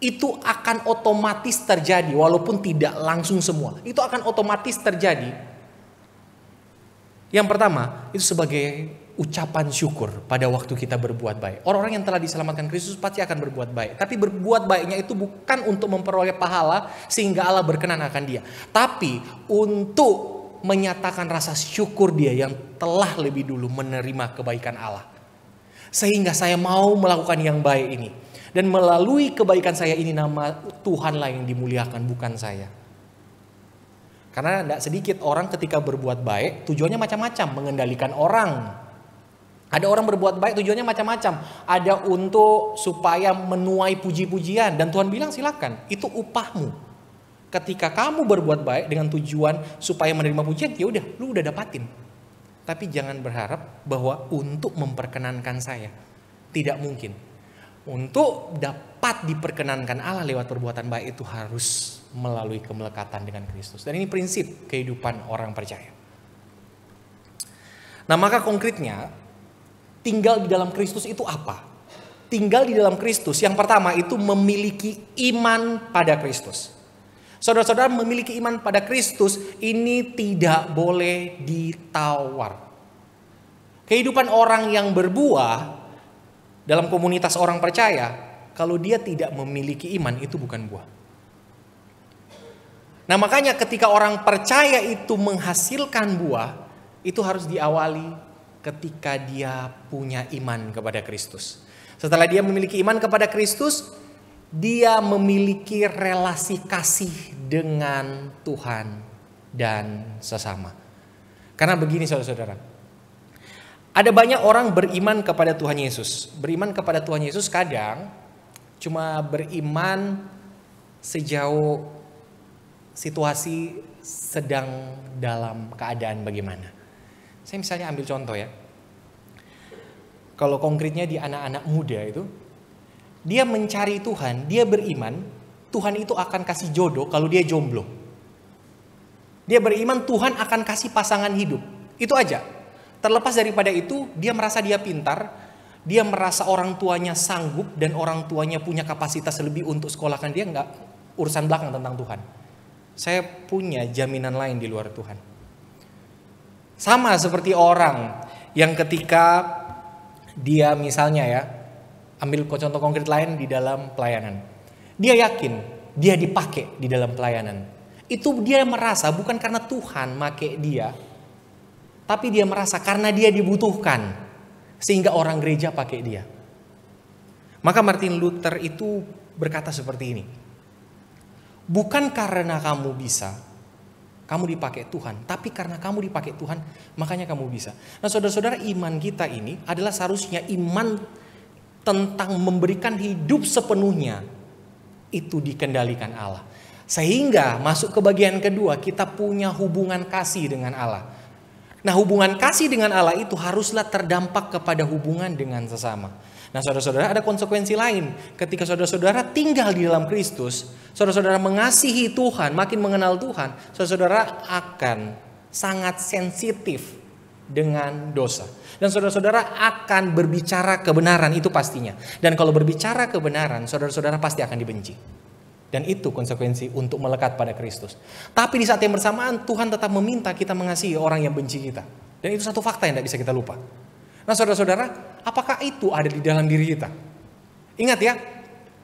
itu akan otomatis terjadi, walaupun tidak langsung semua. Itu akan otomatis terjadi. Yang pertama, itu sebagai ucapan syukur pada waktu kita berbuat baik. Orang-orang yang telah diselamatkan Kristus pasti akan berbuat baik. Tapi berbuat baiknya itu bukan untuk memperoleh pahala sehingga Allah berkenan akan dia. Tapi untuk menyatakan rasa syukur dia yang telah lebih dulu menerima kebaikan Allah. Sehingga saya mau melakukan yang baik ini. Dan melalui kebaikan saya ini nama Tuhanlah yang dimuliakan, bukan saya. Karena tidak sedikit orang ketika berbuat baik tujuannya macam-macam, mengendalikan orang. Ada orang berbuat baik tujuannya macam-macam. Ada untuk supaya menuai puji-pujian. Dan Tuhan bilang silakan, itu upahmu. Ketika kamu berbuat baik dengan tujuan supaya menerima pujian, ya udah, lu udah dapatin. Tapi jangan berharap bahwa untuk memperkenankan saya. Tidak mungkin. Untuk dapat diperkenankan Allah lewat perbuatan baik itu harus melalui kemelekatan dengan Kristus. Dan ini prinsip kehidupan orang percaya. Nah, maka konkretnya tinggal di dalam Kristus itu apa? Tinggal di dalam Kristus yang pertama itu memiliki iman pada Kristus. Saudara-saudara, memiliki iman pada Kristus ini tidak boleh ditawar. Kehidupan orang yang berbuah dalam komunitas orang percaya, kalau dia tidak memiliki iman itu bukan buah. Nah, makanya ketika orang percaya itu menghasilkan buah, itu harus diawali ketika dia punya iman kepada Kristus. Setelah dia memiliki iman kepada Kristus, dia memiliki relasi kasih dengan Tuhan dan sesama. Karena begini saudara-saudara, ada banyak orang beriman kepada Tuhan Yesus. Beriman kepada Tuhan Yesus kadang cuma beriman sejauh situasi sedang dalam keadaan bagaimana. Saya misalnya ambil contoh ya. Kalau konkretnya di anak-anak muda itu, dia mencari Tuhan, dia beriman, Tuhan itu akan kasih jodoh kalau dia jomblo. Dia beriman Tuhan akan kasih pasangan hidup. Itu aja. Terlepas daripada itu, dia merasa dia pintar, dia merasa orang tuanya sanggup dan orang tuanya punya kapasitas lebih untuk sekolahkan dia, nggak urusan belakang tentang Tuhan. Saya punya jaminan lain di luar Tuhan. Sama seperti orang yang ketika dia misalnya ya, ambil contoh konkret lain di dalam pelayanan. Dia yakin dia dipakai di dalam pelayanan. Itu dia merasa bukan karena Tuhan make dia, tapi dia merasa karena dia dibutuhkan sehingga orang gereja pakai dia. Maka Martin Luther itu berkata seperti ini. Bukan karena kamu bisa, kamu dipakai Tuhan, tapi karena kamu dipakai Tuhan, makanya kamu bisa. Nah, saudara-saudara, iman kita ini adalah seharusnya iman tentang memberikan hidup sepenuhnya itu dikendalikan Allah. Sehingga masuk ke bagian kedua, kita punya hubungan kasih dengan Allah. Nah, hubungan kasih dengan Allah itu haruslah terdampak kepada hubungan dengan sesama. Nah, saudara-saudara, ada konsekuensi lain. Ketika saudara-saudara tinggal di dalam Kristus, saudara-saudara mengasihi Tuhan, makin mengenal Tuhan, saudara-saudara akan sangat sensitif dengan dosa. Dan saudara-saudara akan berbicara kebenaran, itu pastinya. Dan kalau berbicara kebenaran, saudara-saudara pasti akan dibenci. Dan itu konsekuensi untuk melekat pada Kristus. Tapi di saat yang bersamaan Tuhan tetap meminta kita mengasihi orang yang benci kita. Dan itu satu fakta yang tidak bisa kita lupa. Nah, saudara-saudara, apakah itu ada di dalam diri kita? Ingat ya,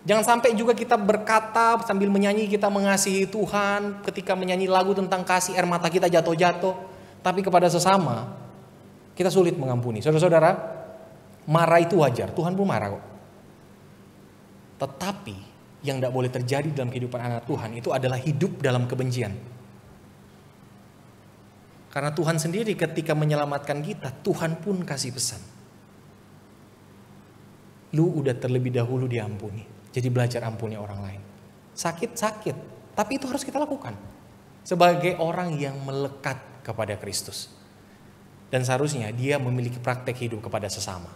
jangan sampai juga kita berkata sambil menyanyi kita mengasihi Tuhan, ketika menyanyi lagu tentang kasih air mata kita jatuh-jatuh, tapi kepada sesama kita sulit mengampuni. Saudara-saudara, marah itu wajar, Tuhan pun marah kok. Tetapi yang tidak boleh terjadi dalam kehidupan anak Tuhan itu adalah hidup dalam kebencian. Karena Tuhan sendiri ketika menyelamatkan kita, Tuhan pun kasih pesan. Lu udah terlebih dahulu diampuni. Jadi belajar ampuni orang lain. Sakit, tapi itu harus kita lakukan. Sebagai orang yang melekat kepada Kristus. Dan seharusnya dia memiliki praktek hidup kepada sesama.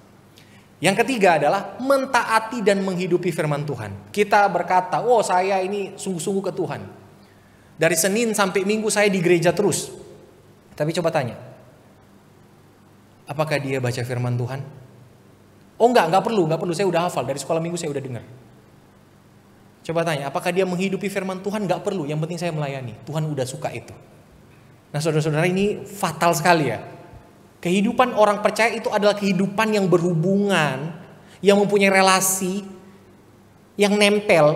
Yang ketiga adalah mentaati dan menghidupi firman Tuhan. Kita berkata, oh saya ini sungguh-sungguh ke Tuhan. Dari Senin sampai Minggu saya di gereja terus. Tapi coba tanya, apakah dia baca firman Tuhan? Oh enggak perlu, saya udah hafal, dari sekolah minggu saya udah dengar. Coba tanya, apakah dia menghidupi firman Tuhan? Enggak perlu, yang penting saya melayani. Tuhan udah suka itu. Nah saudara-saudara, ini fatal sekali ya. Kehidupan orang percaya itu adalah kehidupan yang berhubungan, yang mempunyai relasi, yang nempel,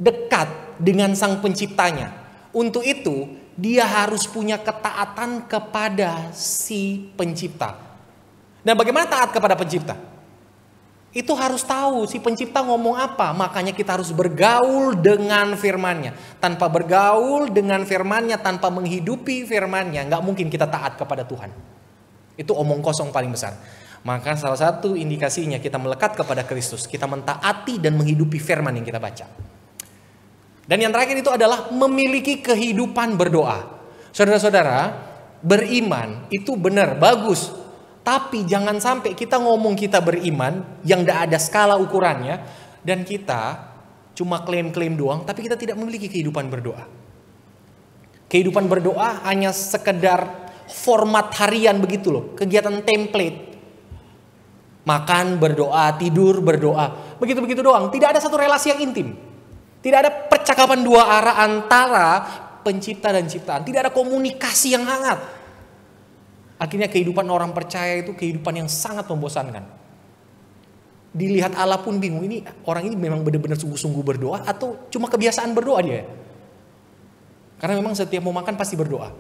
dekat dengan sang penciptanya. Untuk itu, dia harus punya ketaatan kepada si pencipta. Dan bagaimana taat kepada pencipta? Itu harus tahu si pencipta ngomong apa. Makanya kita harus bergaul dengan firman-Nya. Tanpa bergaul dengan firman-Nya, tanpa menghidupi firman-Nya, gak mungkin kita taat kepada Tuhan. Itu omong kosong paling besar. Maka salah satu indikasinya kita melekat kepada Kristus, kita mentaati dan menghidupi firman yang kita baca. Dan yang terakhir itu adalah memiliki kehidupan berdoa. Saudara-saudara, beriman itu benar, bagus. Tapi jangan sampai kita ngomong kita beriman yang tidak ada skala ukurannya, dan kita cuma klaim-klaim doang, tapi kita tidak memiliki kehidupan berdoa. Kehidupan berdoa hanya sekedar format harian begitu loh, kegiatan template. Makan berdoa, tidur berdoa, begitu-begitu doang. Tidak ada satu relasi yang intim. Tidak ada percakapan dua arah antara pencipta dan ciptaan. Tidak ada komunikasi yang hangat. Akhirnya kehidupan orang percaya itu kehidupan yang sangat membosankan. Dilihat Allah pun bingung, ini orang ini memang benar-benar sungguh-sungguh berdoa atau cuma kebiasaan berdoa dia? Karena memang setiap mau makan pasti berdoa.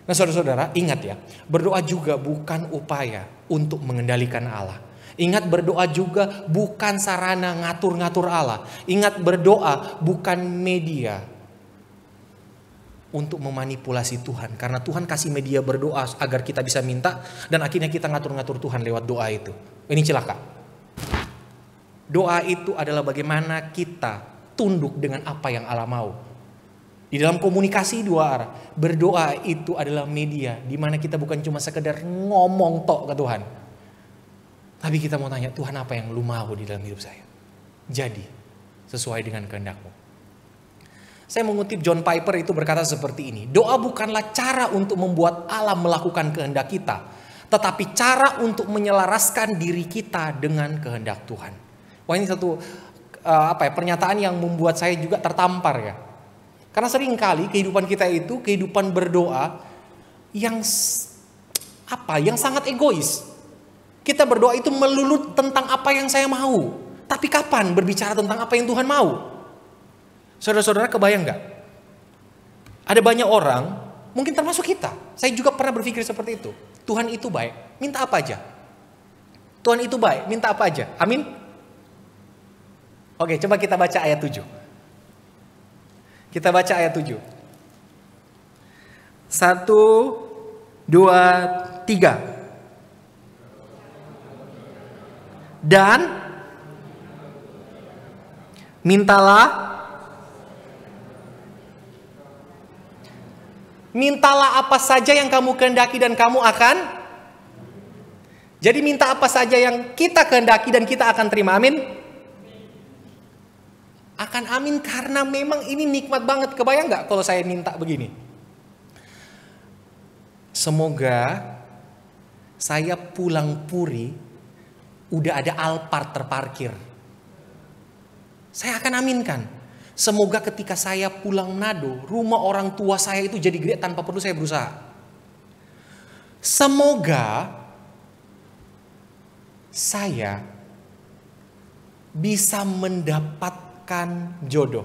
Nah saudara-saudara, ingat ya, berdoa juga bukan upaya untuk mengendalikan Allah. Ingat, berdoa juga bukan sarana ngatur-ngatur Allah. Ingat, berdoa bukan media untuk memanipulasi Tuhan. Karena Tuhan kasih media berdoa agar kita bisa minta, dan akhirnya kita ngatur-ngatur Tuhan lewat doa itu. Ini celaka. Doa itu adalah bagaimana kita tunduk dengan apa yang Allah mau. Di dalam komunikasi dua arah, berdoa itu adalah media di mana kita bukan cuma sekedar ngomong tok ke Tuhan. Tapi kita mau tanya, Tuhan apa yang lu mau di dalam hidup saya? Jadi, sesuai dengan kehendak-Mu. Saya mengutip John Piper itu berkata seperti ini. Doa bukanlah cara untuk membuat Allah melakukan kehendak kita, tetapi cara untuk menyelaraskan diri kita dengan kehendak Tuhan. Wah, ini satu pernyataan yang membuat saya juga tertampar ya. Karena seringkali kehidupan kita itu kehidupan berdoa yang sangat egois. Kita berdoa itu melulu tentang apa yang saya mau. Tapi kapan berbicara tentang apa yang Tuhan mau? Saudara-saudara, kebayang gak? Ada banyak orang, mungkin termasuk kita. Saya juga pernah berpikir seperti itu. Tuhan itu baik, minta apa aja. Tuhan itu baik, minta apa aja. Amin? Oke, coba kita baca ayat 7. Kita baca ayat 7. 1, 2, 3. Dan mintalah apa saja yang kamu kehendaki dan kamu akan. Jadi minta apa saja yang kita kehendaki dan kita akan terima. Amin. Akan amin, karena memang ini nikmat banget. Kebayang gak kalau saya minta begini? Semoga saya pulang Puri udah ada Alphard terparkir. Saya akan aminkan. Semoga ketika saya pulang Manado, rumah orang tua saya itu jadi gede tanpa perlu saya berusaha. Semoga saya bisa mendapatkan jodoh.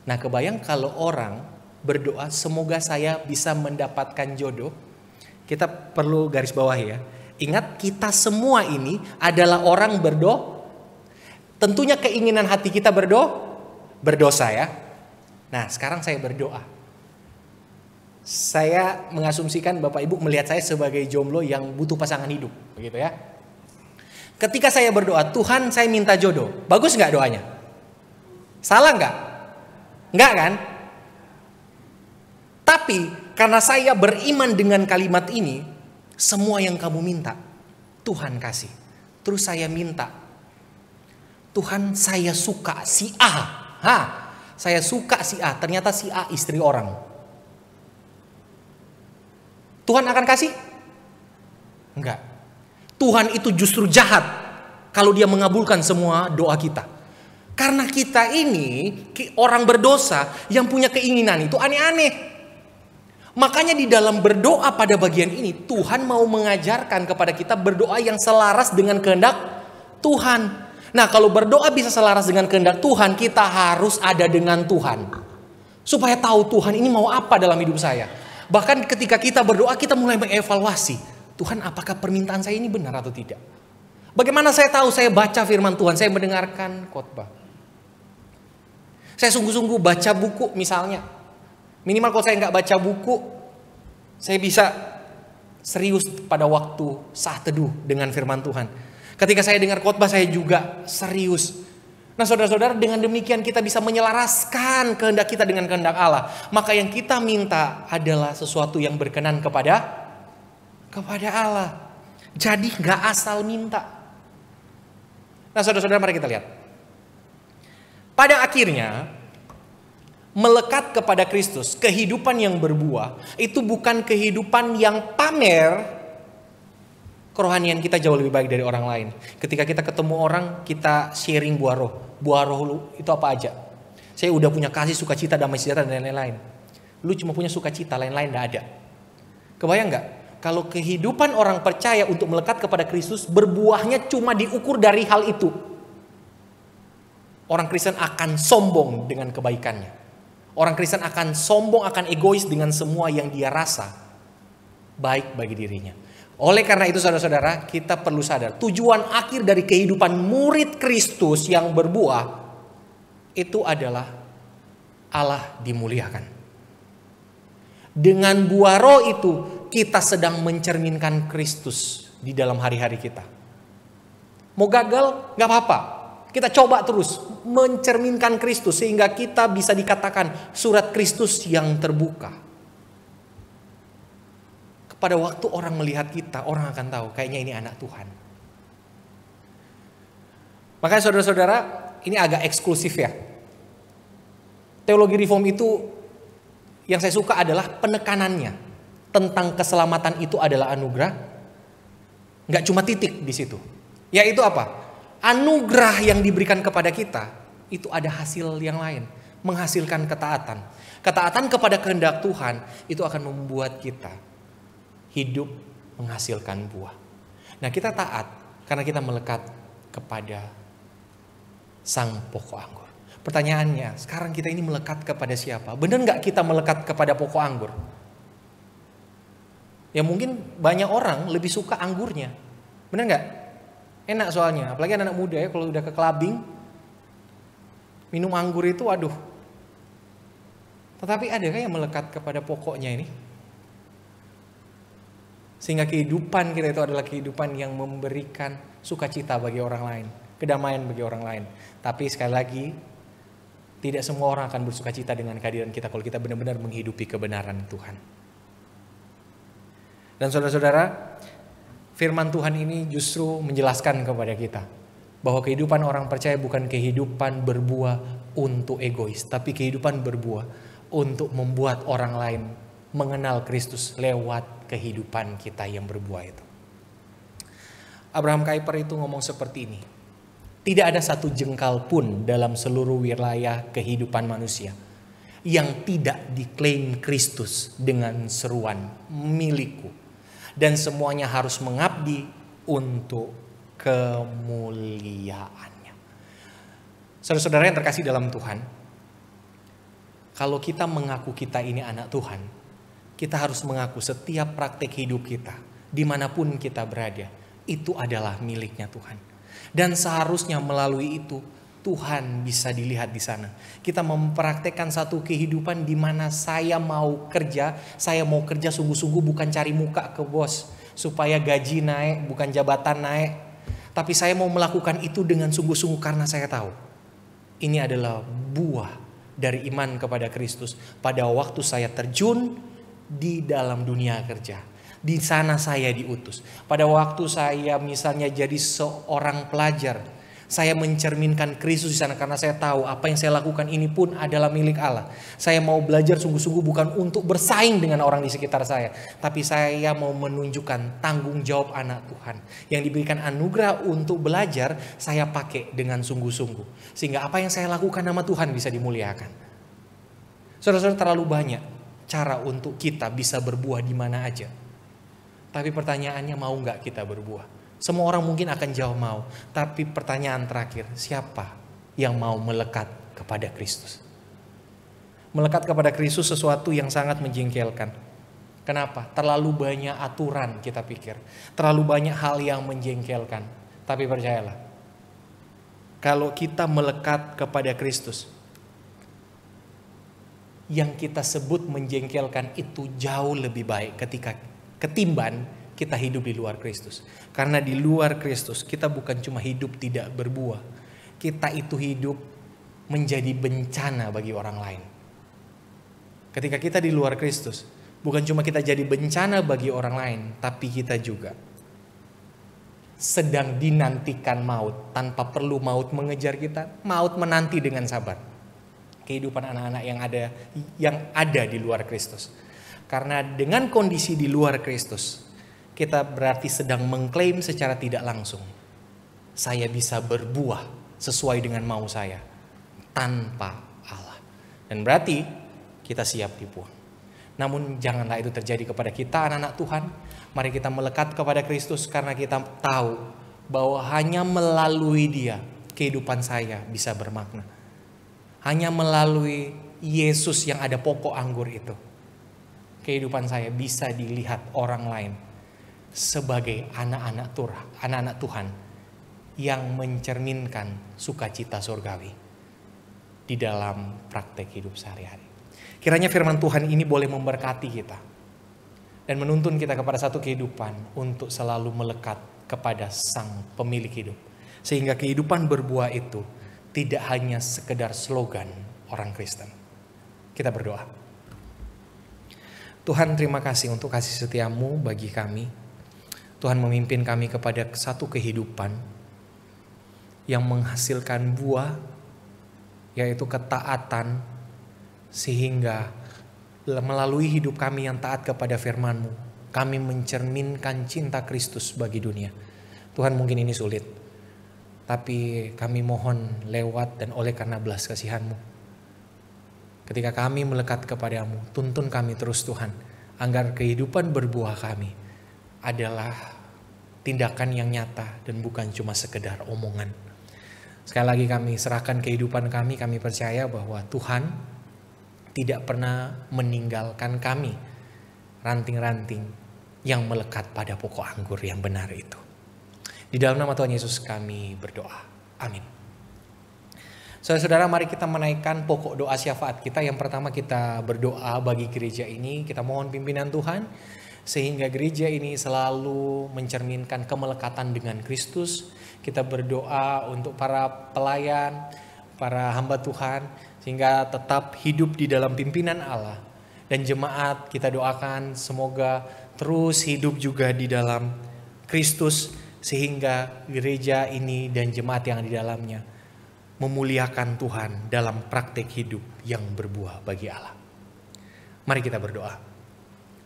Nah, kebayang kalau orang berdoa semoga saya bisa mendapatkan jodoh. Kita perlu garis bawah ya. Ingat, kita semua ini adalah orang berdoa. Tentunya keinginan hati kita berdosa ya. Nah, sekarang saya berdoa. Saya mengasumsikan Bapak Ibu melihat saya sebagai jomblo yang butuh pasangan hidup, begitu ya. Ketika saya berdoa, Tuhan saya minta jodoh, bagus nggak doanya? Salah nggak? Nggak kan? Tapi karena saya beriman dengan kalimat ini, semua yang kamu minta, Tuhan kasih. Terus saya minta, Tuhan saya suka si A. Saya suka si A, ternyata si A istri orang. Tuhan akan kasih? Enggak. Tuhan itu justru jahat kalau dia mengabulkan semua doa kita. Karena kita ini orang berdosa yang punya keinginan itu aneh-aneh. Makanya di dalam berdoa pada bagian ini Tuhan mau mengajarkan kepada kita berdoa yang selaras dengan kehendak Tuhan. Nah, kalau berdoa bisa selaras dengan kehendak Tuhan, kita harus ada dengan Tuhan. Supaya tahu Tuhan ini mau apa dalam hidup saya. Bahkan ketika kita berdoa, kita mulai mengevaluasi. Tuhan, apakah permintaan saya ini benar atau tidak? Bagaimana saya tahu? Saya baca firman Tuhan, saya mendengarkan khotbah. Saya sungguh-sungguh baca buku misalnya. Minimal kalau saya nggak baca buku, saya bisa serius pada waktu saat teduh dengan firman Tuhan. Ketika saya dengar khotbah, saya juga serius. Nah saudara-saudara, dengan demikian kita bisa menyelaraskan kehendak kita dengan kehendak Allah. Maka yang kita minta adalah sesuatu yang berkenan kepada Allah. Jadi gak asal minta. Nah saudara-saudara, mari kita lihat. Pada akhirnya, melekat kepada Kristus, kehidupan yang berbuah, itu bukan kehidupan yang pamer. Kerohanian kita jauh lebih baik dari orang lain. Ketika kita ketemu orang, kita sharing buah roh. Buah roh lu itu apa aja? Saya udah punya kasih, sukacita, damai sejahtera dan lain-lain. Lu cuma punya sukacita, lain-lain gak ada. Kebayang gak? Kalau kehidupan orang percaya untuk melekat kepada Kristus, berbuahnya cuma diukur dari hal itu. Orang Kristen akan sombong dengan kebaikannya. Orang Kristen akan sombong, akan egois dengan semua yang dia rasa baik bagi dirinya. Oleh karena itu saudara-saudara, kita perlu sadar tujuan akhir dari kehidupan murid Kristus yang berbuah itu adalah Allah dimuliakan. Dengan buah roh itu kita sedang mencerminkan Kristus di dalam hari-hari kita. Mau gagal gak apa-apa, kita coba terus mencerminkan Kristus sehingga kita bisa dikatakan surat Kristus yang terbuka. Pada waktu orang melihat kita, orang akan tahu kayaknya ini anak Tuhan. Makanya saudara-saudara, ini agak eksklusif ya. Teologi reform itu yang saya suka adalah penekanannya tentang keselamatan itu adalah anugerah. Nggak cuma titik di situ. Yaitu apa? Anugerah yang diberikan kepada kita itu ada hasil yang lain, menghasilkan ketaatan. Ketaatan kepada kehendak Tuhan itu akan membuat kita hidup menghasilkan buah. Nah, kita taat karena kita melekat kepada sang pokok anggur. Pertanyaannya, sekarang kita ini melekat kepada siapa? Benar nggak kita melekat kepada pokok anggur? Ya mungkin banyak orang lebih suka anggurnya. Benar nggak? Enak soalnya, apalagi anak muda ya, kalau udah ke clubbing minum anggur itu aduh. Tetapi adakah yang melekat kepada pokoknya ini? Sehingga kehidupan kita itu adalah kehidupan yang memberikan sukacita bagi orang lain, kedamaian bagi orang lain. Tapi sekali lagi, tidak semua orang akan bersukacita dengan kehadiran kita kalau kita benar-benar menghidupi kebenaran Tuhan. Dan saudara-saudara, firman Tuhan ini justru menjelaskan kepada kita bahwa kehidupan orang percaya bukan kehidupan berbuah untuk egois, tapi kehidupan berbuah untuk membuat orang lain mengenal Kristus lewat kehidupan kita yang berbuah itu. Abraham Kuyper itu ngomong seperti ini. Tidak ada satu jengkal pun dalam seluruh wilayah kehidupan manusia yang tidak diklaim Kristus dengan seruan milikku. Dan semuanya harus mengabdi untuk kemuliaannya. Saudara-saudara yang terkasih dalam Tuhan, kalau kita mengaku kita ini anak Tuhan, kita harus mengaku setiap praktek hidup kita, dimanapun kita berada, itu adalah miliknya Tuhan. Dan seharusnya melalui itu, Tuhan bisa dilihat di sana. Kita mempraktekkan satu kehidupan di mana saya mau kerja sungguh-sungguh, bukan cari muka ke bos supaya gaji naik, bukan jabatan naik. Tapi saya mau melakukan itu dengan sungguh-sungguh karena saya tahu ini adalah buah dari iman kepada Kristus. Pada waktu saya terjun di dalam dunia kerja, di sana saya diutus. Pada waktu saya misalnya jadi seorang pelajar, saya mencerminkan Kristus di sana karena saya tahu apa yang saya lakukan ini pun adalah milik Allah. Saya mau belajar sungguh-sungguh bukan untuk bersaing dengan orang di sekitar saya, tapi saya mau menunjukkan tanggung jawab anak Tuhan yang diberikan anugerah untuk belajar, saya pakai dengan sungguh-sungguh. Sehingga apa yang saya lakukan nama Tuhan bisa dimuliakan. Saudara-saudara, terlalu banyak cara untuk kita bisa berbuah di mana aja. Tapi pertanyaannya, mau nggak kita berbuah? Semua orang mungkin akan jawab mau. Tapi pertanyaan terakhir, siapa yang mau melekat kepada Kristus? Melekat kepada Kristus sesuatu yang sangat menjengkelkan. Kenapa? Terlalu banyak aturan kita pikir. Terlalu banyak hal yang menjengkelkan. Tapi percayalah, kalau kita melekat kepada Kristus, yang kita sebut menjengkelkan itu jauh lebih baik ketimbang kita hidup di luar Kristus. Karena di luar Kristus kita bukan cuma hidup tidak berbuah, kita itu hidup menjadi bencana bagi orang lain. Ketika kita di luar Kristus, bukan cuma kita jadi bencana bagi orang lain, tapi kita juga sedang dinantikan maut. Tanpa perlu maut mengejar kita, maut menanti dengan sabar kehidupan anak-anak yang ada di luar Kristus. Karena dengan kondisi di luar Kristus, kita berarti sedang mengklaim secara tidak langsung, saya bisa berbuah sesuai dengan mau saya tanpa Allah. Dan berarti kita siap dibuang. Namun janganlah itu terjadi kepada kita anak-anak Tuhan. Mari kita melekat kepada Kristus karena kita tahu bahwa hanya melalui Dia kehidupan saya bisa bermakna. Hanya melalui Yesus yang ada pokok anggur itu, kehidupan saya bisa dilihat orang lain sebagai anak-anak Tuhan yang mencerminkan sukacita surgawi di dalam praktek hidup sehari-hari. Kiranya firman Tuhan ini boleh memberkati kita dan menuntun kita kepada satu kehidupan untuk selalu melekat kepada Sang Pemilik hidup, sehingga kehidupan berbuah itu tidak hanya sekedar slogan orang Kristen. Kita berdoa. Tuhan, terima kasih untuk kasih setia-Mu bagi kami. Tuhan memimpin kami kepada satu kehidupan yang menghasilkan buah, yaitu ketaatan, sehingga melalui hidup kami yang taat kepada firman-Mu, kami mencerminkan cinta Kristus bagi dunia. Tuhan, mungkin ini sulit, tapi kami mohon lewat dan oleh karena belas kasihan-Mu, ketika kami melekat kepadamu, tuntun kami terus Tuhan, agar kehidupan berbuah kami adalah tindakan yang nyata dan bukan cuma sekedar omongan. Sekali lagi kami serahkan kehidupan kami percaya bahwa Tuhan tidak pernah meninggalkan kami, ranting-ranting yang melekat pada pokok anggur yang benar itu. Di dalam nama Tuhan Yesus kami berdoa. Amin. Saudara-saudara, mari kita menaikkan pokok doa syafaat kita. Yang pertama, kita berdoa bagi gereja ini. Kita mohon pimpinan Tuhan sehingga gereja ini selalu mencerminkan kemelekatan dengan Kristus. Kita berdoa untuk para pelayan, para hamba Tuhan, sehingga tetap hidup di dalam pimpinan Allah. Dan jemaat kita doakan semoga terus hidup juga di dalam Kristus, sehingga gereja ini dan jemaat yang di dalamnya memuliakan Tuhan dalam praktek hidup yang berbuah bagi Allah. Mari kita berdoa.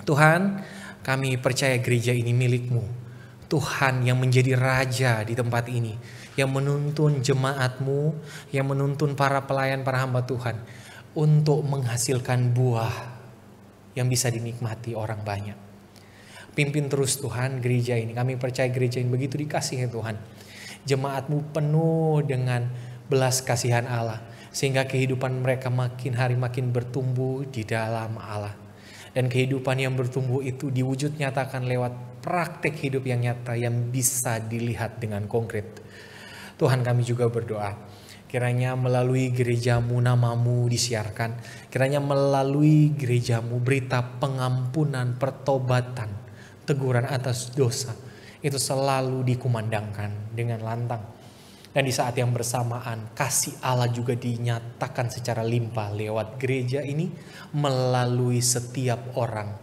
Tuhan, kami percaya gereja ini milik-Mu. Tuhan yang menjadi raja di tempat ini, yang menuntun jemaat-Mu, yang menuntun para pelayan, para hamba Tuhan untuk menghasilkan buah yang bisa dinikmati orang banyak. Pimpin terus Tuhan gereja ini. Kami percaya gereja ini begitu dikasihi Tuhan. Jemaat-Mu penuh dengan belas kasihan Allah, sehingga kehidupan mereka makin hari makin bertumbuh di dalam Allah. Dan kehidupan yang bertumbuh itu diwujud nyatakan lewat praktek hidup yang nyata yang bisa dilihat dengan konkret. Tuhan, kami juga berdoa Kiranya melalui gerejamu namamu disiarkan. Kiranya melalui gerejamu berita pengampunan, pertobatan, teguran atas dosa itu selalu dikumandangkan dengan lantang. Dan di saat yang bersamaan kasih Allah juga dinyatakan secara limpah lewat gereja ini melalui setiap orang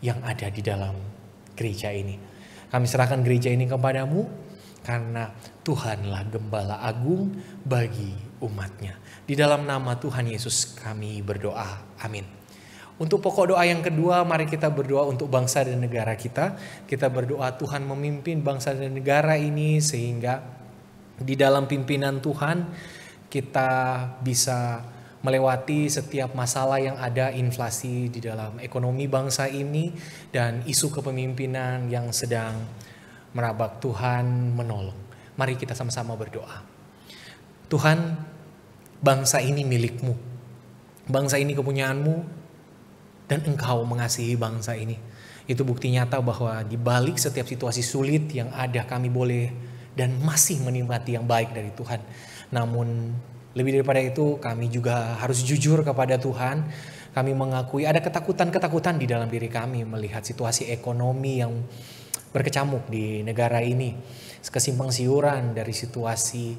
yang ada di dalam gereja ini. Kami serahkan gereja ini kepadamu karena Tuhanlah gembala agung bagi umatnya. Di dalam nama Tuhan Yesus kami berdoa. Amin. Untuk pokok doa yang kedua, mari kita berdoa untuk bangsa dan negara kita. Kita berdoa Tuhan memimpin bangsa dan negara ini sehingga di dalam pimpinan Tuhan kita bisa melewati setiap masalah yang ada, inflasi di dalam ekonomi bangsa ini dan isu kepemimpinan yang sedang merabak. Tuhan menolong. Mari kita sama-sama berdoa. Tuhan, bangsa ini milikmu. Bangsa ini kepunyaanmu dan Engkau mengasihi bangsa ini. Itu bukti nyata bahwa di balik setiap situasi sulit yang ada kami boleh dan masih menikmati yang baik dari Tuhan. Namun lebih daripada itu kami juga harus jujur kepada Tuhan. Kami mengakui ada ketakutan-ketakutan di dalam diri kami melihat situasi ekonomi yang berkecamuk di negara ini, kesimpang siuran dari situasi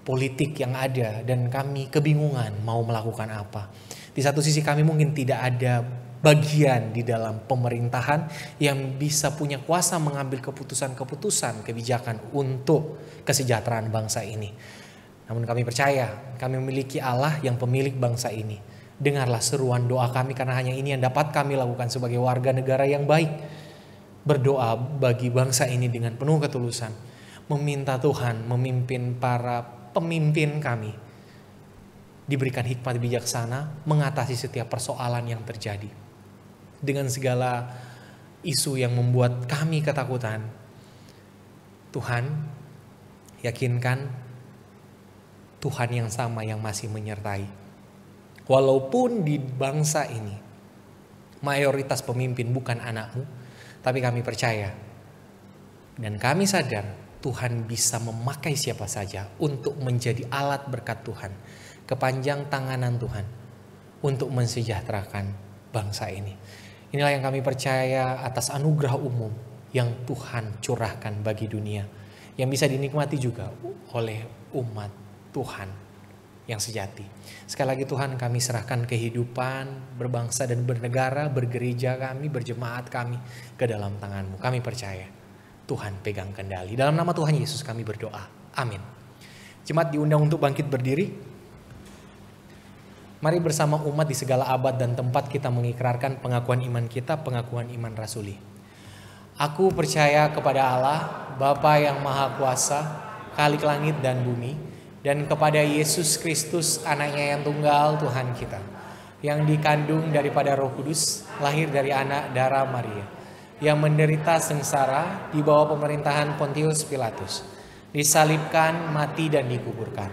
politik yang ada dan kami kebingungan mau melakukan apa. Di satu sisi kami mungkin tidak ada bagian di dalam pemerintahan yang bisa punya kuasa mengambil keputusan-keputusan kebijakan untuk kesejahteraan bangsa ini. Namun kami percaya kami memiliki Allah yang pemilik bangsa ini. Dengarlah seruan doa kami karena hanya ini yang dapat kami lakukan sebagai warga negara yang baik. Berdoa bagi bangsa ini dengan penuh ketulusan. Meminta Tuhan memimpin para pemimpin kami. Diberikan hikmat bijaksana mengatasi setiap persoalan yang terjadi. Dengan segala isu yang membuat kami ketakutan. Tuhan, yakinkan Tuhan yang sama yang masih menyertai. Walaupun di bangsa ini mayoritas pemimpin bukan anakmu, tapi kami percaya dan kami sadar Tuhan bisa memakai siapa saja untuk menjadi alat berkat Tuhan, kepanjang tanganan Tuhan untuk mensejahterakan bangsa ini. Inilah yang kami percaya atas anugerah umum yang Tuhan curahkan bagi dunia, yang bisa dinikmati juga oleh umat Tuhan yang sejati. Sekali lagi Tuhan, kami serahkan kehidupan berbangsa dan bernegara, bergereja kami, berjemaat kami ke dalam tangan-Mu. Kami percaya Tuhan pegang kendali. Dalam nama Tuhan Yesus kami berdoa. Amin. Jemaat diundang untuk bangkit berdiri. Mari bersama umat di segala abad dan tempat kita mengikrarkan pengakuan iman kita, pengakuan iman rasuli. Aku percaya kepada Allah, Bapa yang Maha Kuasa, Khalik langit dan bumi, dan kepada Yesus Kristus anaknya yang tunggal Tuhan kita, yang dikandung daripada Roh Kudus, lahir dari anak darah Maria, yang menderita sengsara di bawah pemerintahan Pontius Pilatus, disalibkan, mati dan dikuburkan,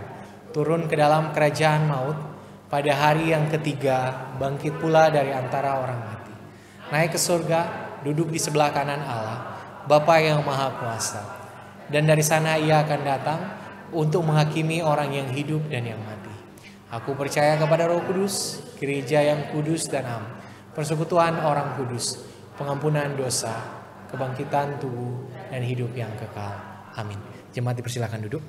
turun ke dalam kerajaan maut, pada hari yang ketiga bangkit pula dari antara orang mati, naik ke surga, duduk di sebelah kanan Allah, Bapa yang Maha Kuasa, dan dari sana Ia akan datang untuk menghakimi orang yang hidup dan yang mati. Aku percaya kepada Roh Kudus, gereja yang kudus dan am, persekutuan orang kudus, pengampunan dosa, kebangkitan tubuh dan hidup yang kekal. Amin. Jemaat dipersilakan duduk.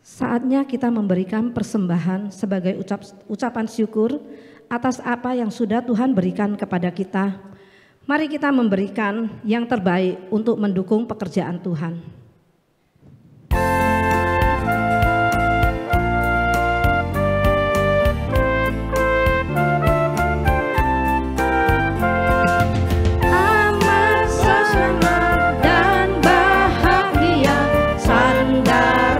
Saatnya kita memberikan persembahan sebagai ucapan syukur atas apa yang sudah Tuhan berikan kepada kita. Mari kita memberikan yang terbaik untuk mendukung pekerjaan Tuhan. Amat senang dan bahagia, sandar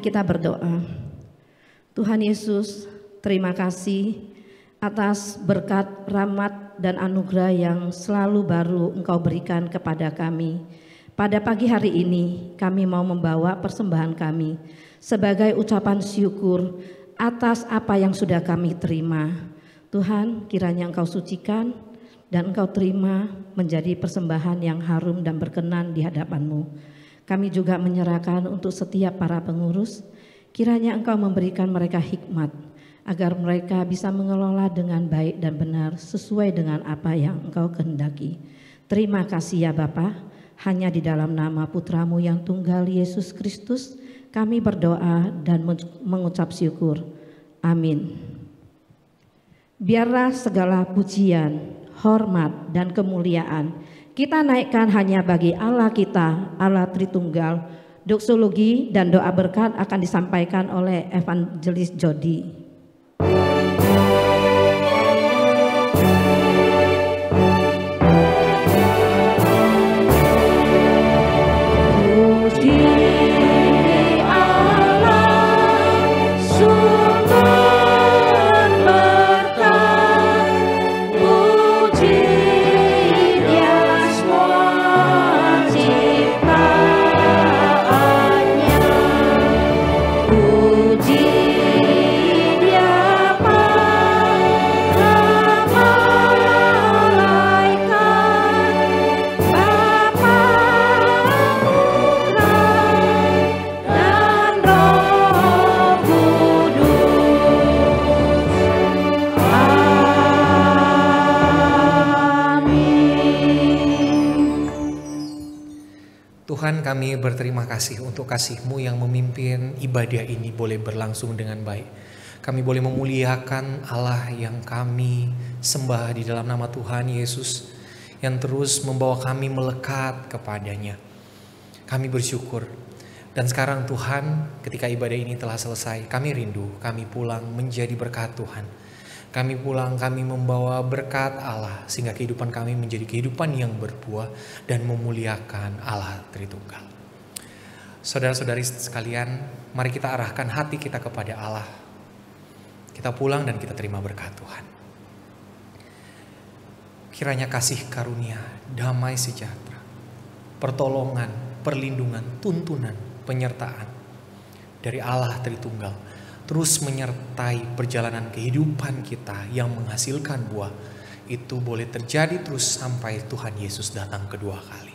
Mari kita berdoa. Tuhan Yesus, terima kasih atas berkat, rahmat, dan anugerah yang selalu baru Engkau berikan kepada kami. Pada pagi hari ini kami mau membawa persembahan kami sebagai ucapan syukur atas apa yang sudah kami terima. Tuhan, kiranya Engkau sucikan dan Engkau terima menjadi persembahan yang harum dan berkenan di hadapan-Mu. Kami juga menyerahkan untuk setiap para pengurus, kiranya Engkau memberikan mereka hikmat agar mereka bisa mengelola dengan baik dan benar sesuai dengan apa yang Engkau kehendaki. Terima kasih ya Bapa. Hanya di dalam nama Putra-Mu yang tunggal Yesus Kristus kami berdoa dan mengucap syukur. Amin. Biarlah segala pujian, hormat, dan kemuliaan kita naikkan hanya bagi Allah kita, Allah Tritunggal. Doksologi dan doa berkat akan disampaikan oleh Evangelis Jody. Tuhan, kami berterima kasih untuk kasih-Mu yang memimpin ibadah ini boleh berlangsung dengan baik. Kami boleh memuliakan Allah yang kami sembah di dalam nama Tuhan Yesus yang terus membawa kami melekat kepadanya. Kami bersyukur. Dan sekarang Tuhan, ketika ibadah ini telah selesai, kami rindu, kami pulang menjadi berkat Tuhan. Kami pulang, kami membawa berkat Allah sehingga kehidupan kami menjadi kehidupan yang berbuah dan memuliakan Allah Tritunggal. Saudara-saudari sekalian, mari kita arahkan hati kita kepada Allah. Kita pulang dan kita terima berkat Tuhan. Kiranya kasih karunia, damai sejahtera, pertolongan, perlindungan, tuntunan, penyertaan dari Allah Tritunggal terus menyertai perjalanan kehidupan kita yang menghasilkan buah. Itu boleh terjadi terus sampai Tuhan Yesus datang kedua kali.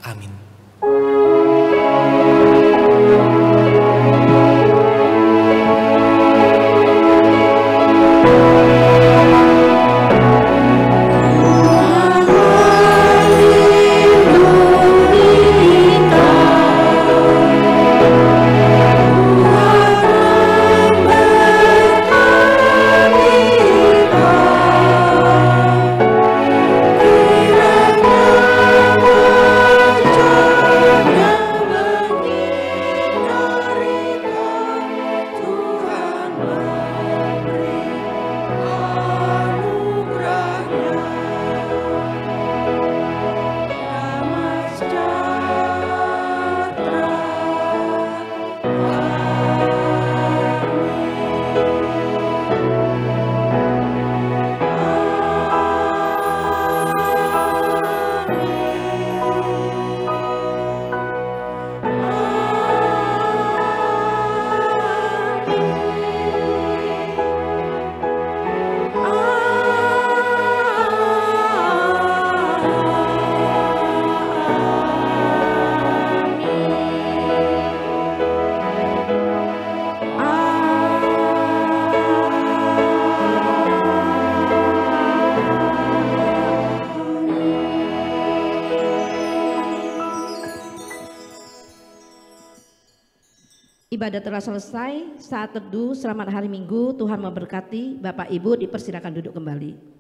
Amin. Ibadah telah selesai, saat teduh, selamat hari Minggu, Tuhan memberkati. Bapak Ibu dipersilakan duduk kembali.